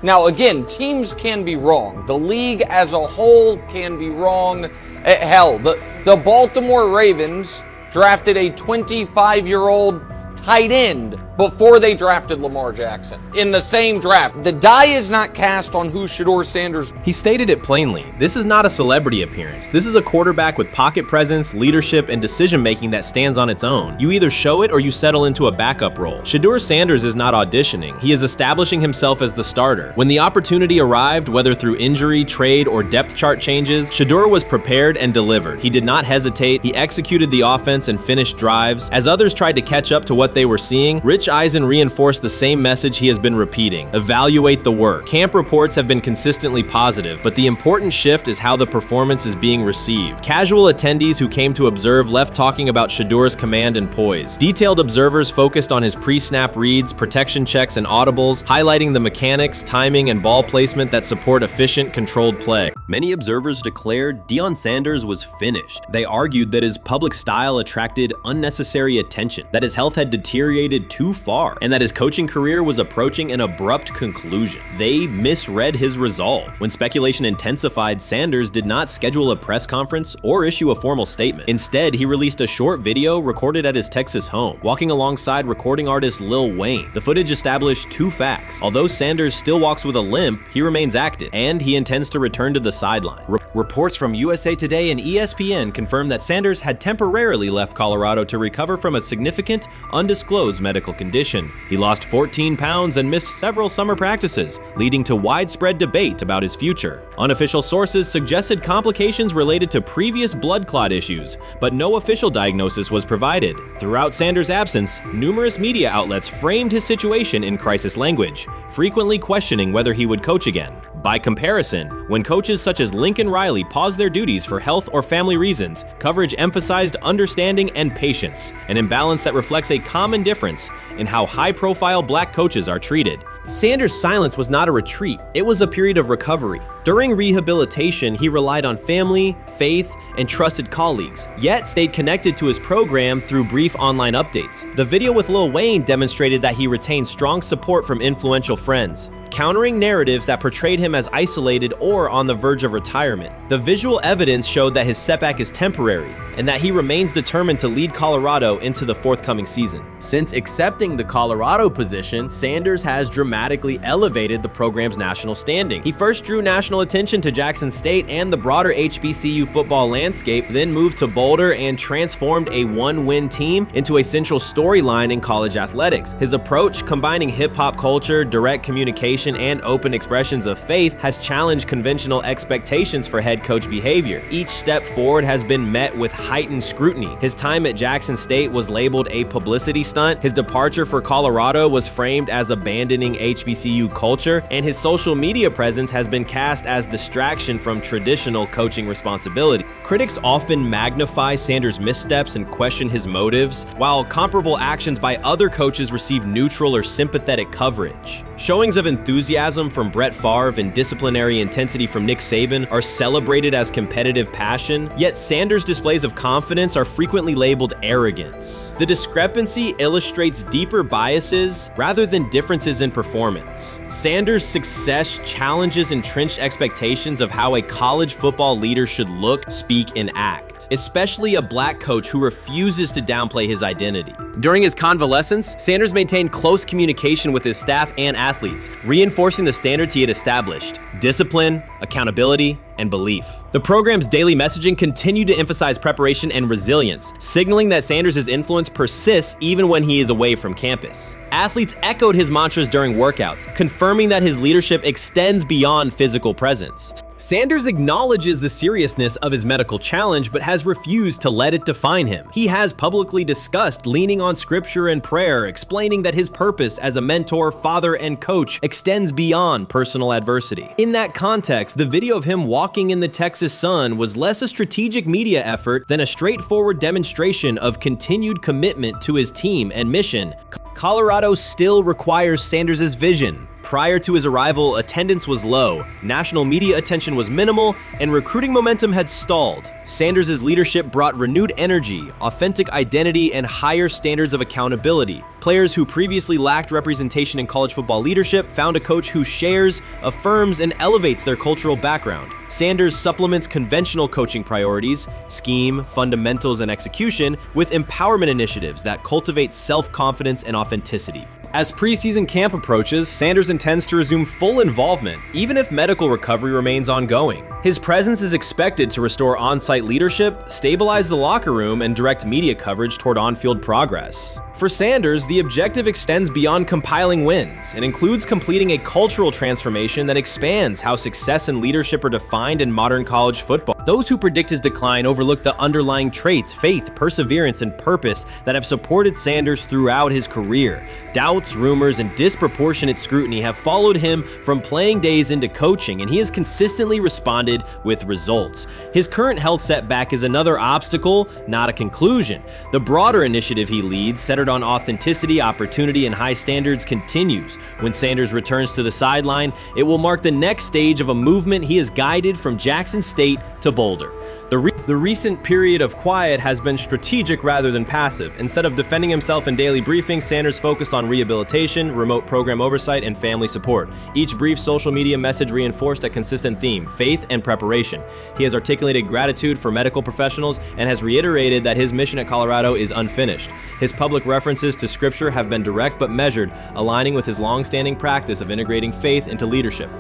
Now, again, teams can be wrong. The league as a whole can be wrong. Hell, the Baltimore Ravens drafted a 25-year-old tight end before they drafted Lamar Jackson in the same draft. The die is not cast on who Shedeur Sanders. He stated it plainly: this is not a celebrity appearance. This is a quarterback with pocket presence, leadership, and decision-making that stands on its own. You either show it or you settle into a backup role. Shedeur Sanders is not auditioning. He is establishing himself as the starter. When the opportunity arrived, whether through injury, trade, or depth chart changes, Shedeur was prepared and delivered. He did not hesitate. He executed the offense and finished drives. As others tried to catch up to what they were seeing, Rich Eisen reinforced the same message he has been repeating: evaluate the work. Camp reports have been consistently positive, but the important shift is how the performance is being received. Casual attendees who came to observe left talking about Shedeur's command and poise. Detailed observers focused on his pre-snap reads, protection checks, and audibles, highlighting the mechanics, timing, and ball placement that support efficient, controlled play. Many observers declared Deion Sanders was finished. They argued that his public style attracted unnecessary attention, that his health had deteriorated too far, and that his coaching career was approaching an abrupt conclusion. They misread his resolve. When speculation intensified, Sanders did not schedule a press conference or issue a formal statement. Instead, he released a short video recorded at his Texas home, walking alongside recording artist Lil Wayne. The footage established two facts. Although Sanders still walks with a limp, he remains active, and he intends to return to the sideline. Reports from USA Today and ESPN confirm that Sanders had temporarily left Colorado to recover from a significant, undisclosed medical condition. He lost 14 pounds and missed several summer practices, leading to widespread debate about his future. Unofficial sources suggested complications related to previous blood clot issues, but no official diagnosis was provided. Throughout Sanders' absence, numerous media outlets framed his situation in crisis language, frequently questioning whether he would coach again. By comparison, when coaches such as Lincoln Riley paused their duties for health or family reasons, coverage emphasized understanding and patience, an imbalance that reflects a common difference in how high-profile black coaches are treated. Sanders' silence was not a retreat, it was a period of recovery. During rehabilitation, he relied on family, faith, and trusted colleagues, yet stayed connected to his program through brief online updates. The video with Lil Wayne demonstrated that he retained strong support from influential friends, countering narratives that portrayed him as isolated or on the verge of retirement. The visual evidence showed that his setback is temporary, and that he remains determined to lead Colorado into the forthcoming season. Since accepting the Colorado position, Sanders has dramatically elevated the program's national standing. He first drew national attention to Jackson State and the broader HBCU football landscape, then moved to Boulder and transformed a one-win team into a central storyline in college athletics. His approach, combining hip-hop culture, direct communication, and open expressions of faith, has challenged conventional expectations for head coach behavior. Each step forward has been met with heightened scrutiny. His time at Jackson State was labeled a publicity stunt, his departure for Colorado was framed as abandoning HBCU culture, and his social media presence has been cast as distraction from traditional coaching responsibility. Critics often magnify Sanders' missteps and question his motives, while comparable actions by other coaches receive neutral or sympathetic coverage. Showings of enthusiasm from Brett Favre and disciplinary intensity from Nick Saban are celebrated as competitive passion, yet Sanders' displays of confidence are frequently labeled arrogance. The discrepancy illustrates deeper biases rather than differences in performance. Sanders' success challenges entrenched expectations of how a college football leader should look, speak, and act, especially a black coach who refuses to downplay his identity. During his convalescence, Sanders maintained close communication with his staff and athletes, reinforcing the standards he had established: discipline, accountability, and belief. The program's daily messaging continued to emphasize preparation and resilience, signaling that Sanders' influence persists even when he is away from campus. Athletes echoed his mantras during workouts, confirming that his leadership extends beyond physical presence. Sanders acknowledges the seriousness of his medical challenge, but has refused to let it define him. He has publicly discussed leaning on scripture and prayer, explaining that his purpose as a mentor, father, and coach extends beyond personal adversity. In that context, the video of him walking in the Texas sun was less a strategic media effort than a straightforward demonstration of continued commitment to his team and mission. Colorado still requires Sanders' vision. Prior to his arrival, attendance was low, national media attention was minimal, and recruiting momentum had stalled. Sanders' leadership brought renewed energy, authentic identity, and higher standards of accountability. Players who previously lacked representation in college football leadership found a coach who shares, affirms, and elevates their cultural background. Sanders supplements conventional coaching priorities, scheme, fundamentals, and execution with empowerment initiatives that cultivate self-confidence and authenticity. As preseason camp approaches, Sanders intends to resume full involvement, even if medical recovery remains ongoing. His presence is expected to restore on-site leadership, stabilize the locker room, and direct media coverage toward on-field progress. For Sanders, the objective extends beyond compiling wins and includes completing a cultural transformation that expands how success and leadership are defined in modern college football. Those who predict his decline overlook the underlying traits, faith, perseverance, and purpose that have supported Sanders throughout his career. Doubts, rumors, and disproportionate scrutiny have followed him from playing days into coaching, and he has consistently responded with results. His current health setback is another obstacle, not a conclusion. The broader initiative he leads, centered on authenticity, opportunity, and high standards, continues. When Sanders returns to the sideline, it will mark the next stage of a movement he has guided from Jackson State to Boulder. The recent period of quiet has been strategic rather than passive. Instead of defending himself in daily briefings, Sanders focused on rehabilitation, remote program oversight, and family support. Each brief social media message reinforced a consistent theme: faith and preparation. He has articulated gratitude for medical professionals and has reiterated that his mission at Colorado is unfinished. His public references to scripture have been direct but measured, aligning with his long-standing practice of integrating faith into leadership.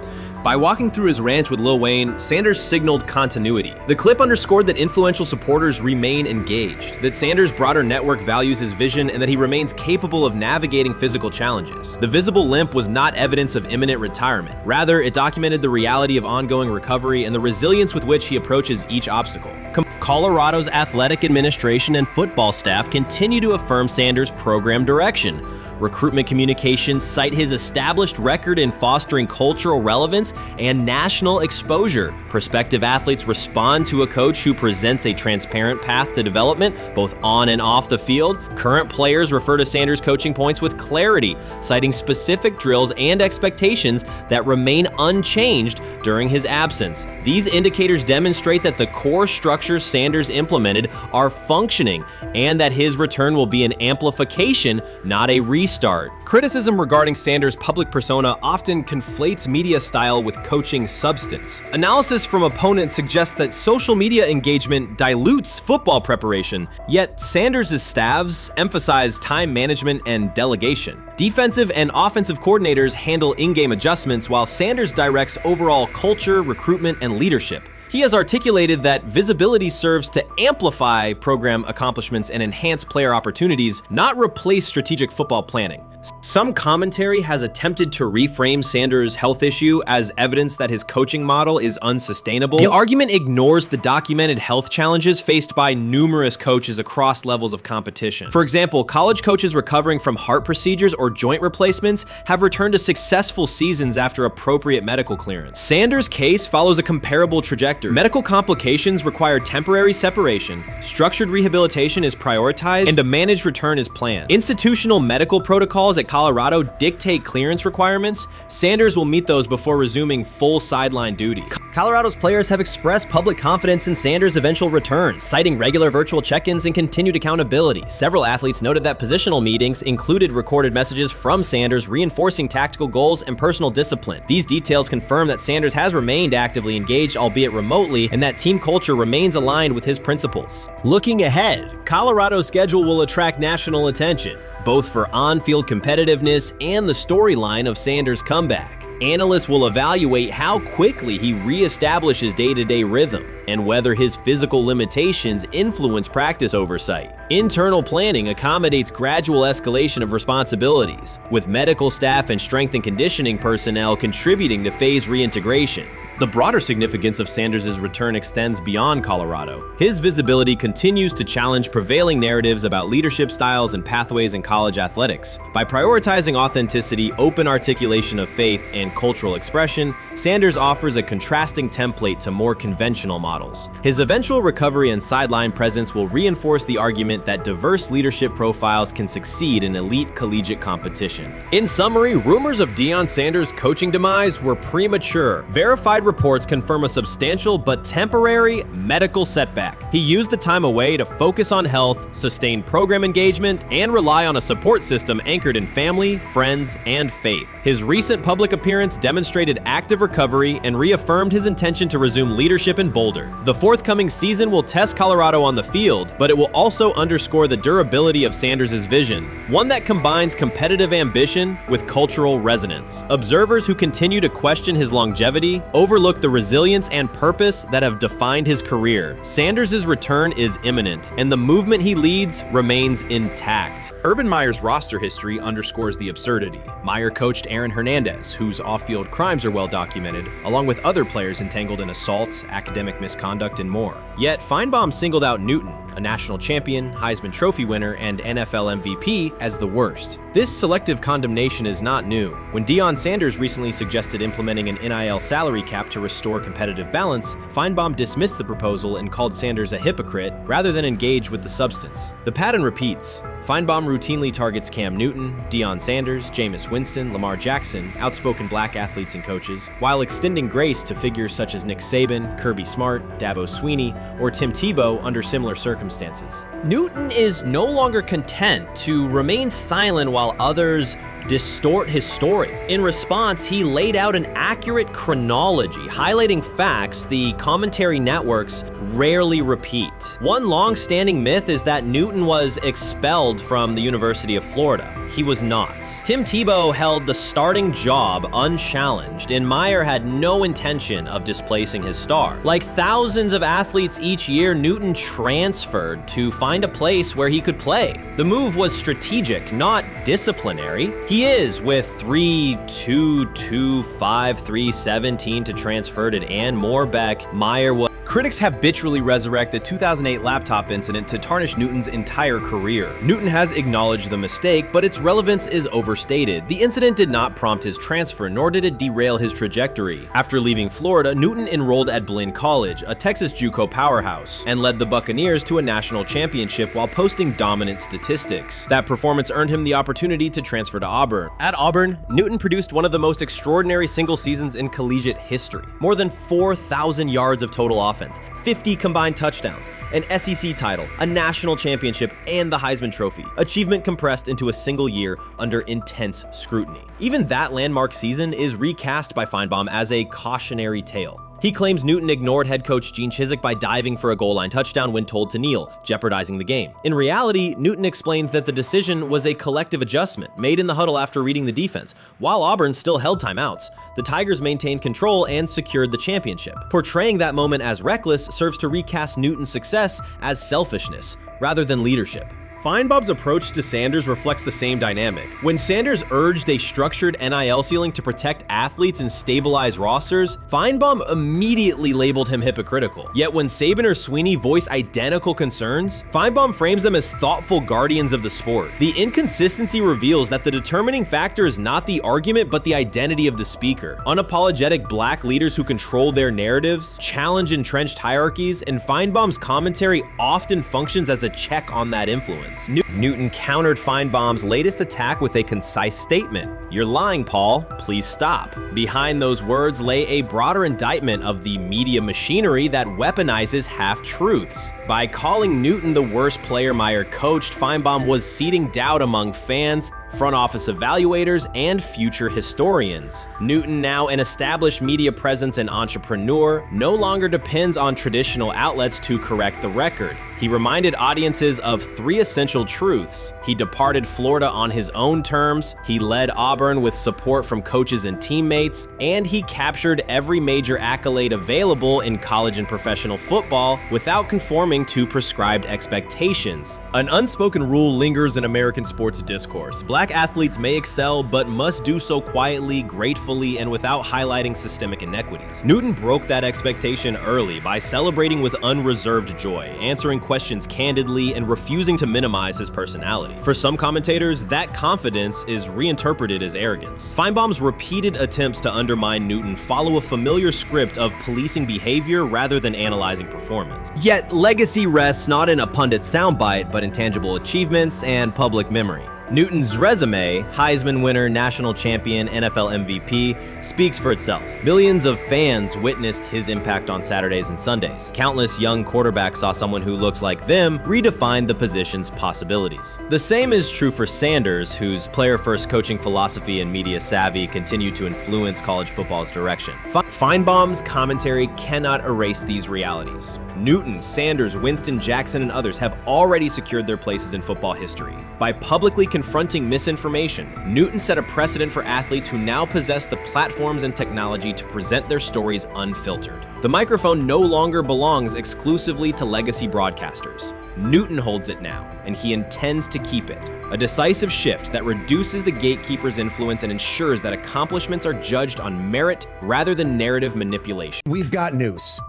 By walking through his ranch with Lil Wayne, Sanders signaled continuity. The clip underscored that influential supporters remain engaged, that Sanders' broader network values his vision, and that he remains capable of navigating physical challenges. The visible limp was not evidence of imminent retirement. Rather, it documented the reality of ongoing recovery and the resilience with which he approaches each obstacle. Colorado's athletic administration and football staff continue to affirm Sanders' program direction. Recruitment communications cite his established record in fostering cultural relevance and national exposure. Prospective athletes respond to a coach who presents a transparent path to development, both on and off the field. Current players refer to Sanders' coaching points with clarity, citing specific drills and expectations that remain unchanged during his absence. These indicators demonstrate that the core structures Sanders implemented are functioning, and that his return will be an amplification, not a restart. Criticism regarding Sanders' public persona often conflates media style with coaching substance. Analysis from opponents suggests that social media engagement dilutes football preparation, yet Sanders' staffs emphasize time management and delegation. Defensive and offensive coordinators handle in-game adjustments, while Sanders directs overall culture, recruitment, and leadership. He has articulated that visibility serves to amplify program accomplishments and enhance player opportunities, not replace strategic football planning. Some commentary has attempted to reframe Sanders' health issue as evidence that his coaching model is unsustainable. The argument ignores the documented health challenges faced by numerous coaches across levels of competition. For example, college coaches recovering from heart procedures or joint replacements have returned to successful seasons after appropriate medical clearance. Sanders' case follows a comparable trajectory. Medical complications require temporary separation, structured rehabilitation is prioritized, and a managed return is planned. Institutional medical protocols at Colorado dictate clearance requirements. Sanders will meet those before resuming full sideline duties. Colorado's players have expressed public confidence in Sanders' eventual return, citing regular virtual check-ins and continued accountability. Several athletes noted that positional meetings included recorded messages from Sanders reinforcing tactical goals and personal discipline. These details confirm that Sanders has remained actively engaged, albeit remotely, and that team culture remains aligned with his principles. Looking ahead, Colorado's schedule will attract national attention, both for on-field competitiveness and the storyline of Sanders' comeback. Analysts will evaluate how quickly he reestablishes day-to-day rhythm and whether his physical limitations influence practice oversight. Internal planning accommodates gradual escalation of responsibilities, with medical staff and strength and conditioning personnel contributing to phase reintegration. The broader significance of Sanders' return extends beyond Colorado. His visibility continues to challenge prevailing narratives about leadership styles and pathways in college athletics. By prioritizing authenticity, open articulation of faith, and cultural expression, Sanders offers a contrasting template to more conventional models. His eventual recovery and sideline presence will reinforce the argument that diverse leadership profiles can succeed in elite collegiate competition. In summary, rumors of Deion Sanders' coaching demise were premature. Verified reports confirm a substantial but temporary medical setback. He used the time away to focus on health, sustain program engagement, and rely on a support system anchored in family, friends, and faith. His recent public appearance demonstrated active recovery and reaffirmed his intention to resume leadership in Boulder. The forthcoming season will test Colorado on the field, but it will also underscore the durability of Sanders' vision, one that combines competitive ambition with cultural resonance. Observers who continue to question his longevity overlook overlook the resilience and purpose that have defined his career. Sanders' return is imminent, and the movement he leads remains intact. Urban Meyer's roster history underscores the absurdity. Meyer coached Aaron Hernandez, whose off-field crimes are well documented, along with other players entangled in assaults, academic misconduct, and more. Yet Feinbaum singled out Newton, a national champion, Heisman Trophy winner, and NFL MVP, as the worst. This selective condemnation is not new. When Deion Sanders recently suggested implementing an NIL salary cap to restore competitive balance, Feinbaum dismissed the proposal and called Sanders a hypocrite rather than engage with the substance. The pattern repeats. Feinbaum routinely targets Cam Newton, Deion Sanders, Jameis Winston, Lamar Jackson, outspoken black athletes and coaches, while extending grace to figures such as Nick Saban, Kirby Smart, Dabo Swinney, or Tim Tebow under similar circumstances. Newton is no longer content to remain silent while others distort his story. In response, he laid out an accurate chronology, highlighting facts the commentary networks rarely repeat. One long-standing myth is that Newton was expelled from the University of Florida. He was not. Tim Tebow held the starting job unchallenged, and Meyer had no intention of displacing his star. Like thousands of athletes each year, Newton transferred to find a place where he could play. The move was strategic, not disciplinary. He is, with 3-2-2-5-3-17 to transfer to and more back, Meyer was. Critics habitually resurrect the 2008 laptop incident to tarnish Newton's entire career. Newton has acknowledged the mistake, but its relevance is overstated. The incident did not prompt his transfer, nor did it derail his trajectory. After leaving Florida, Newton enrolled at Blinn College, a Texas JUCO powerhouse, and led the Buccaneers to a national championship while posting dominant statistics. That performance earned him the opportunity to transfer to Auburn. At Auburn, Newton produced one of the most extraordinary single seasons in collegiate history. More than 4,000 yards of total offense, 50 combined touchdowns, an SEC title, a national championship, and the Heisman Trophy. Achievement compressed into a single year under intense scrutiny. Even that landmark season is recast by Feinbaum as a cautionary tale. He claims Newton ignored head coach Gene Chizik by diving for a goal line touchdown when told to kneel, jeopardizing the game. In reality, Newton explained that the decision was a collective adjustment made in the huddle after reading the defense, while Auburn still held timeouts. The Tigers maintained control and secured the championship. Portraying that moment as reckless serves to recast Newton's success as selfishness, rather than leadership. Feinbaum's approach to Sanders reflects the same dynamic. When Sanders urged a structured NIL ceiling to protect athletes and stabilize rosters, Feinbaum immediately labeled him hypocritical. Yet when Saban or Swinney voice identical concerns, Feinbaum frames them as thoughtful guardians of the sport. The inconsistency reveals that the determining factor is not the argument but the identity of the speaker. Unapologetic black leaders who control their narratives, challenge entrenched hierarchies, and Feinbaum's commentary often functions as a check on that influence. Newton countered Feinbaum's latest attack with a concise statement. "You're lying, Paul. Please stop." Behind those words lay a broader indictment of the media machinery that weaponizes half-truths. By calling Newton the worst player Meyer coached, Feinbaum was seeding doubt among fans, front office evaluators, and future historians. Newton, now an established media presence and entrepreneur, no longer depends on traditional outlets to correct the record. He reminded audiences of three essential truths. He departed Florida on his own terms, he led Auburn with support from coaches and teammates, and he captured every major accolade available in college and professional football without conforming to prescribed expectations. An unspoken rule lingers in American sports discourse. Black athletes may excel, but must do so quietly, gratefully, and without highlighting systemic inequities. Newton broke that expectation early by celebrating with unreserved joy, answering questions candidly, and refusing to minimize his personality. For some commentators, that confidence is reinterpreted as arrogance. Feinbaum's repeated attempts to undermine Newton follow a familiar script of policing behavior rather than analyzing performance. Yet, legacy rests not in a pundit soundbite, but in tangible achievements and public memory. Newton's resume, Heisman winner, national champion, NFL MVP, speaks for itself. Millions of fans witnessed his impact on Saturdays and Sundays. Countless young quarterbacks saw someone who looks like them redefine the position's possibilities. The same is true for Sanders, whose player-first coaching philosophy and media savvy continue to influence college football's direction. Feinbaum's commentary cannot erase these realities. Newton, Sanders, Winston, Jackson, and others have already secured their places in football history. By publicly confronting misinformation, Newton set a precedent for athletes who now possess the platforms and technology to present their stories unfiltered. The microphone no longer belongs exclusively to legacy broadcasters. Newton holds it now, and he intends to keep it. A decisive shift that reduces the gatekeeper's influence and ensures that accomplishments are judged on merit rather than narrative manipulation. We've got news.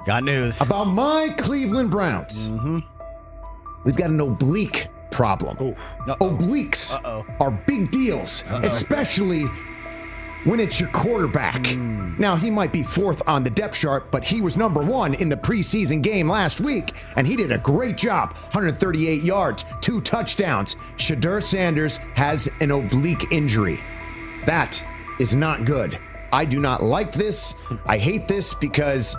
Got news. About my Cleveland Browns. We've got an oblique problem. Obliques are big deals, especially when it's your quarterback. Now, he might be fourth on the depth chart, but he was #1 in the preseason game last week, and he did a great job. 138 yards, 2 touchdowns. Shedeur Sanders has an oblique injury. That is not good. I do not like this. I hate this because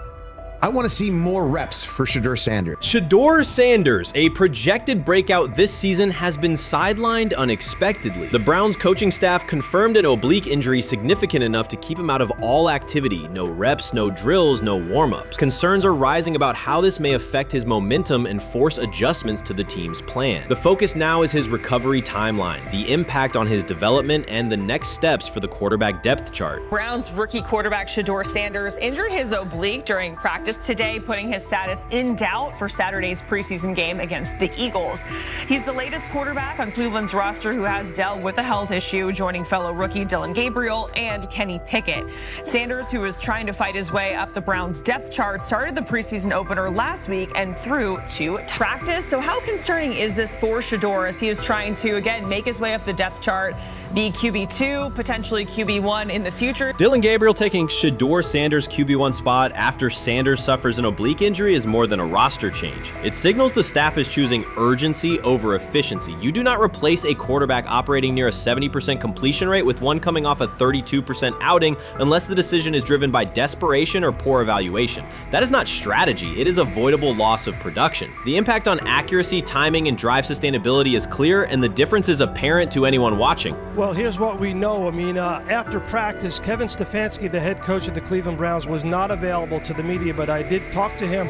I want to see more reps for Shedeur Sanders. Shedeur Sanders, a projected breakout this season, has been sidelined unexpectedly. The Browns coaching staff confirmed an oblique injury significant enough to keep him out of all activity. No reps, no drills, no warm-ups. Concerns are rising about how this may affect his momentum and force adjustments to the team's plan. The focus now is his recovery timeline, the impact on his development, and the next steps for the quarterback depth chart. Browns rookie quarterback Shedeur Sanders injured his oblique during practice today, putting his status in doubt for Saturday's preseason game against the Eagles. He's the latest quarterback on Cleveland's roster who has dealt with a health issue, joining fellow rookie Dillon Gabriel and Kenny Pickett. Sanders, who is trying to fight his way up the Browns depth chart, started the preseason opener last week and threw to practice. So how concerning is this for Shedeur as he is trying to, again, make his way up the depth chart, be QB2, potentially QB1 in the future? Dillon Gabriel taking Shedeur Sanders' QB1 spot after Sanders suffers an oblique injury is more than a roster change. It signals the staff is choosing urgency over efficiency. You do not replace a quarterback operating near a 70% completion rate with one coming off a 32% outing unless the decision is driven by desperation or poor evaluation. That is not strategy, it is avoidable loss of production. The impact on accuracy, timing, and drive sustainability is clear, and the difference is apparent to anyone watching. Well, here's what we know. I mean, after practice, Kevin Stefanski, the head coach of the Cleveland Browns, was not available to the media, but I did talk to him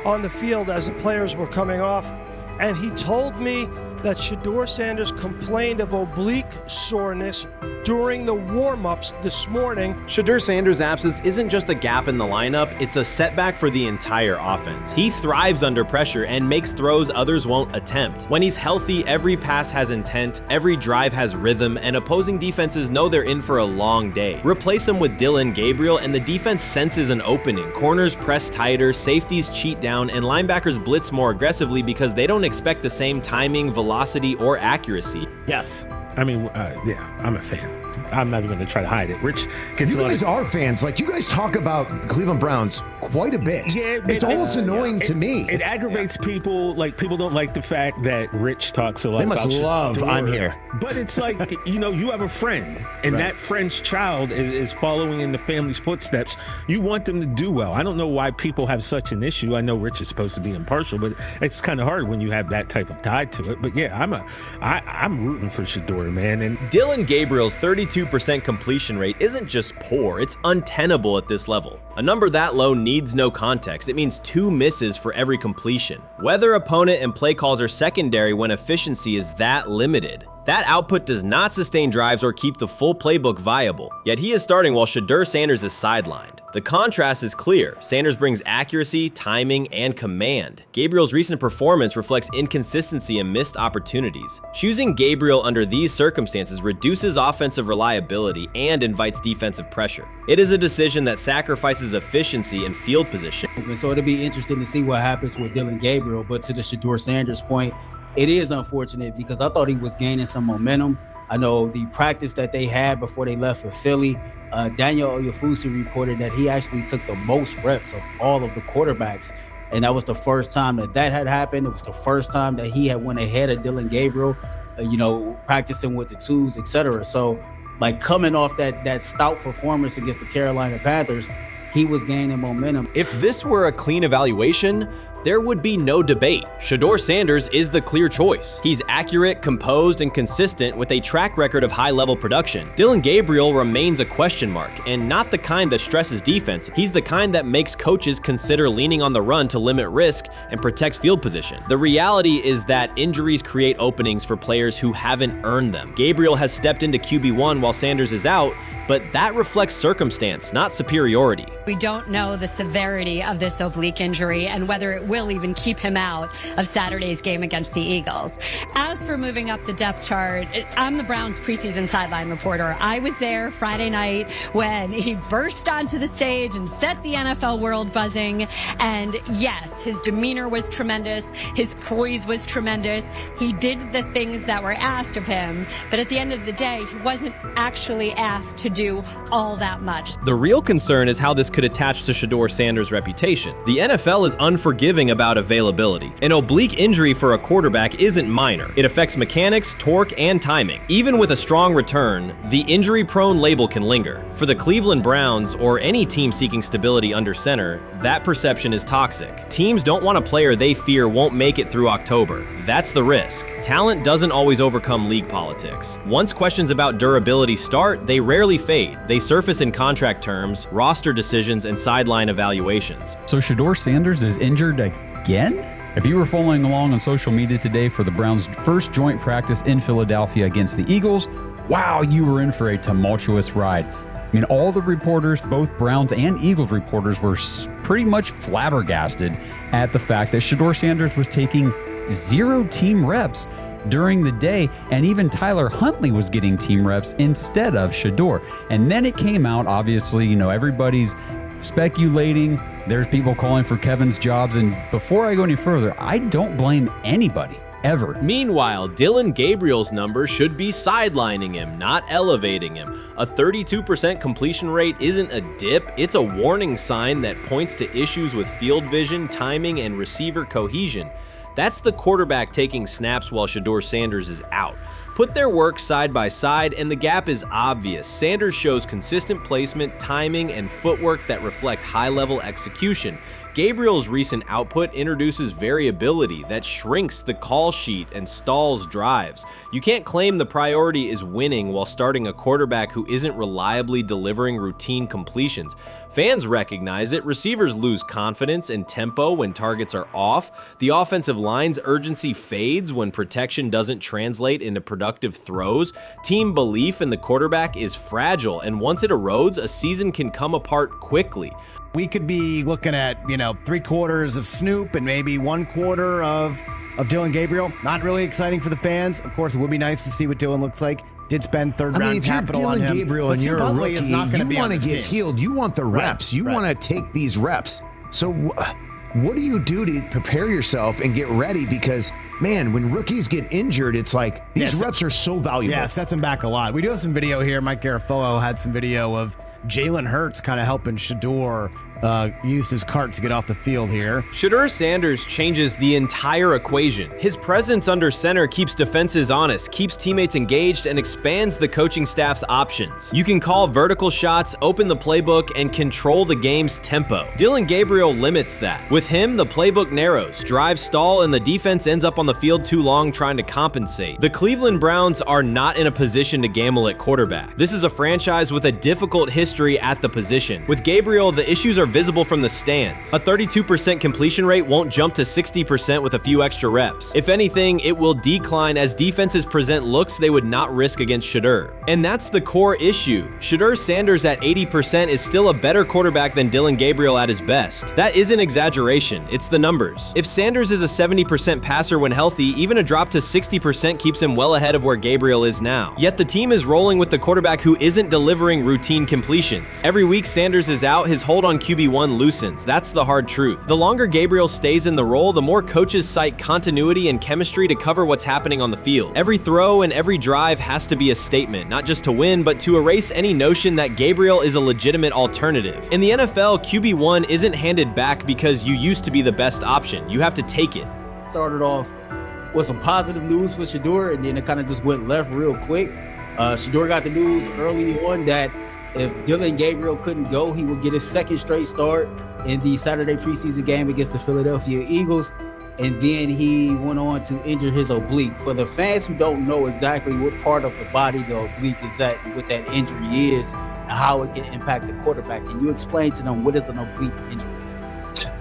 on the field as the players were coming off, and he told me that Shedeur Sanders complained of oblique soreness during the warm-ups this morning. Shedeur Sanders' absence isn't just a gap in the lineup, it's a setback for the entire offense. He thrives under pressure and makes throws others won't attempt. When he's healthy, every pass has intent, every drive has rhythm, and opposing defenses know they're in for a long day. Replace him with Dillon Gabriel and the defense senses an opening. Corners press tighter, safeties cheat down, and linebackers blitz more aggressively because they don't expect the same timing, velocity, or accuracy. Yes. I mean, yeah, I'm a fan. I'm not even going to try to hide it. Rich, you guys are fans. Like, you guys talk about the Cleveland Browns quite a bit. Yeah, it's almost annoying to me. It aggravates people. Like, people don't like the fact that Rich talks a lot about They must love I'm here. But it's like, you have a friend, and that friend's child is following in the family's footsteps. You want them to do well. I don't know why people have such an issue. I know Rich is supposed to be impartial, but it's kind of hard when you have that type of tie to it. But yeah, I'm rooting for Shedeur, man. And Dillon Gabriel's 32% completion rate isn't just poor, it's untenable at this level. A number that low needs no context. It means 2 misses for every completion. Weather, opponent, and play calls are secondary when efficiency is that limited. That output does not sustain drives or keep the full playbook viable, yet he is starting while Shedeur Sanders is sidelined. The contrast is clear. Sanders brings accuracy, timing, and command. Gabriel's recent performance reflects inconsistency and missed opportunities. Choosing Gabriel under these circumstances reduces offensive reliability and invites defensive pressure. It is a decision that sacrifices efficiency and field position. So it'll be interesting to see what happens with Dillon Gabriel, but to the Shedeur Sanders point, it is unfortunate because I thought he was gaining some momentum. I know the practice that they had before they left for Philly, Daniel Oyefusi reported that he actually took the most reps of all of the quarterbacks. And that was the first time that had happened. It was the first time that he had went ahead of Dillon Gabriel, practicing with the twos, etc. So, like, coming off that stout performance against the Carolina Panthers, he was gaining momentum. If this were a clean evaluation, there would be no debate. Shedeur Sanders is the clear choice. He's accurate, composed, and consistent with a track record of high-level production. Dillon Gabriel remains a question mark, and not the kind that stresses defense. He's the kind that makes coaches consider leaning on the run to limit risk and protect field position. The reality is that injuries create openings for players who haven't earned them. Gabriel has stepped into QB1 while Sanders is out, but that reflects circumstance, not superiority. We don't know the severity of this oblique injury and whether it will even keep him out of Saturday's game against the Eagles. As for moving up the depth chart, I'm the Browns preseason sideline reporter. I was there Friday night when he burst onto the stage and set the NFL world buzzing. And yes, his demeanor was tremendous. His poise was tremendous. He did the things that were asked of him. But at the end of the day, he wasn't actually asked to do all that much. The real concern is how this could attach to Shedeur Sanders' reputation. The NFL is unforgiving about availability. An oblique injury for a quarterback isn't minor. It affects mechanics, torque, and timing. Even with a strong return, the injury-prone label can linger. For the Cleveland Browns, or any team seeking stability under center, that perception is toxic. Teams don't want a player they fear won't make it through October. That's the risk. Talent doesn't always overcome league politics. Once questions about durability start, they rarely fade. They surface in contract terms, roster decisions, and sideline evaluations. So Shedeur Sanders is injured again? If you were following along on social media today for the Browns' first joint practice in Philadelphia against the Eagles, wow, you were in for a tumultuous ride. I mean, all the reporters, both Browns and Eagles reporters, were pretty much flabbergasted at the fact that Shedeur Sanders was taking 0 team reps during the day, and even Tyler Huntley was getting team reps instead of Shedeur. And then it came out, obviously, you know, everybody's speculating. There's people calling for Kevin's jobs, and before I go any further, I don't blame anybody. Ever. Meanwhile, Dillon Gabriel's numbers should be sidelining him, not elevating him. A 32% completion rate isn't a dip, it's a warning sign that points to issues with field vision, timing, and receiver cohesion. That's the quarterback taking snaps while Shedeur Sanders is out. Put their work side by side and the gap is obvious. Sanders shows consistent placement, timing, and footwork that reflect high-level execution. Gabriel's recent output introduces variability that shrinks the call sheet and stalls drives. You can't claim the priority is winning while starting a quarterback who isn't reliably delivering routine completions. Fans recognize it, receivers lose confidence and tempo when targets are off, the offensive line's urgency fades when protection doesn't translate into productive throws, team belief in the quarterback is fragile, and once it erodes, a season can come apart quickly. We could be looking at, 3/4 of Snoop and maybe 1/4 of Dillon Gabriel. Not really exciting for the fans. Of course, it would be nice to see what Dillon looks like. Did spend third-round capital on him. If you're Dillon Gabriel and you're a rookie, is not you be want to get team. healed. You want the reps. You want to take these reps. So what do you do to prepare yourself and get ready? Because, man, when rookies get injured, it's like these reps are so valuable. Yeah, sets them back a lot. We do have some video here. Mike Garafolo had some video of Jalen Hurts kind of helping Shedeur used his cart to get off the field here. Shedeur Sanders changes the entire equation. His presence under center keeps defenses honest, keeps teammates engaged, and expands the coaching staff's options. You can call vertical shots, open the playbook, and control the game's tempo. Dillon Gabriel limits that. With him, the playbook narrows, drives stall, and the defense ends up on the field too long trying to compensate. The Cleveland Browns are not in a position to gamble at quarterback. This is a franchise with a difficult history at the position. With Gabriel, the issues are visible from the stands. A 32% completion rate won't jump to 60% with a few extra reps. If anything, it will decline as defenses present looks they would not risk against Shedeur. And that's the core issue. Shedeur Sanders at 80% is still a better quarterback than Dillon Gabriel at his best. That isn't exaggeration, it's the numbers. If Sanders is a 70% passer when healthy, even a drop to 60% keeps him well ahead of where Gabriel is now. Yet the team is rolling with the quarterback who isn't delivering routine completions. Every week Sanders is out, his hold on QB1 loosens. That's the hard truth. The longer Gabriel stays in the role, the more coaches cite continuity and chemistry to cover what's happening on the field. Every throw and every drive has to be a statement, not just to win, but to erase any notion that Gabriel is a legitimate alternative. In the NFL, QB1 isn't handed back because you used to be the best option. You have to take it. Started off with some positive news for Shedeur, and then it kind of just went left real quick. Shedeur got the news early on that if Dillon Gabriel couldn't go, he would get his second straight start in the Saturday preseason game against the Philadelphia Eagles, and then he went on to injure his oblique. For the fans who don't know exactly what part of the body the oblique is at and what that injury is and how it can impact the quarterback, can you explain to them what is an oblique injury?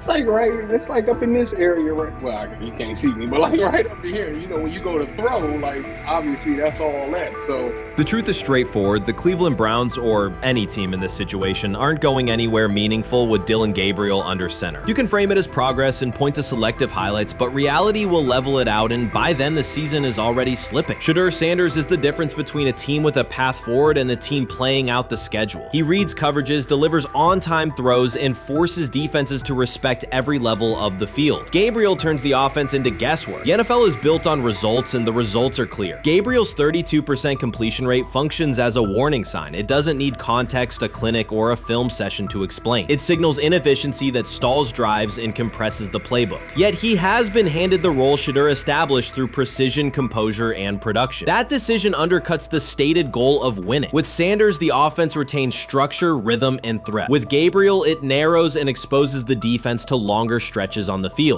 It's like up in this area, right? Well, you can't see me, but like right up in here, when you go to throw, like obviously that's all that. So the truth is straightforward. The Cleveland Browns, or any team in this situation, aren't going anywhere meaningful with Dillon Gabriel under center. You can frame it as progress and point to selective highlights, but reality will level it out, and by then the season is already slipping. Shedeur Sanders is the difference between a team with a path forward and the team playing out the schedule. He reads coverages, delivers on-time throws, and forces defenses to respect every level of the field. Gabriel turns the offense into guesswork. The NFL is built on results, and the results are clear. Gabriel's 32% completion rate functions as a warning sign. It doesn't need context, a clinic, or a film session to explain. It signals inefficiency that stalls drives and compresses the playbook. Yet he has been handed the role Shedeur established through precision, composure, and production. That decision undercuts the stated goal of winning. With Sanders, the offense retains structure, rhythm, and threat. With Gabriel, it narrows and exposes the defense to longer stretches on the field.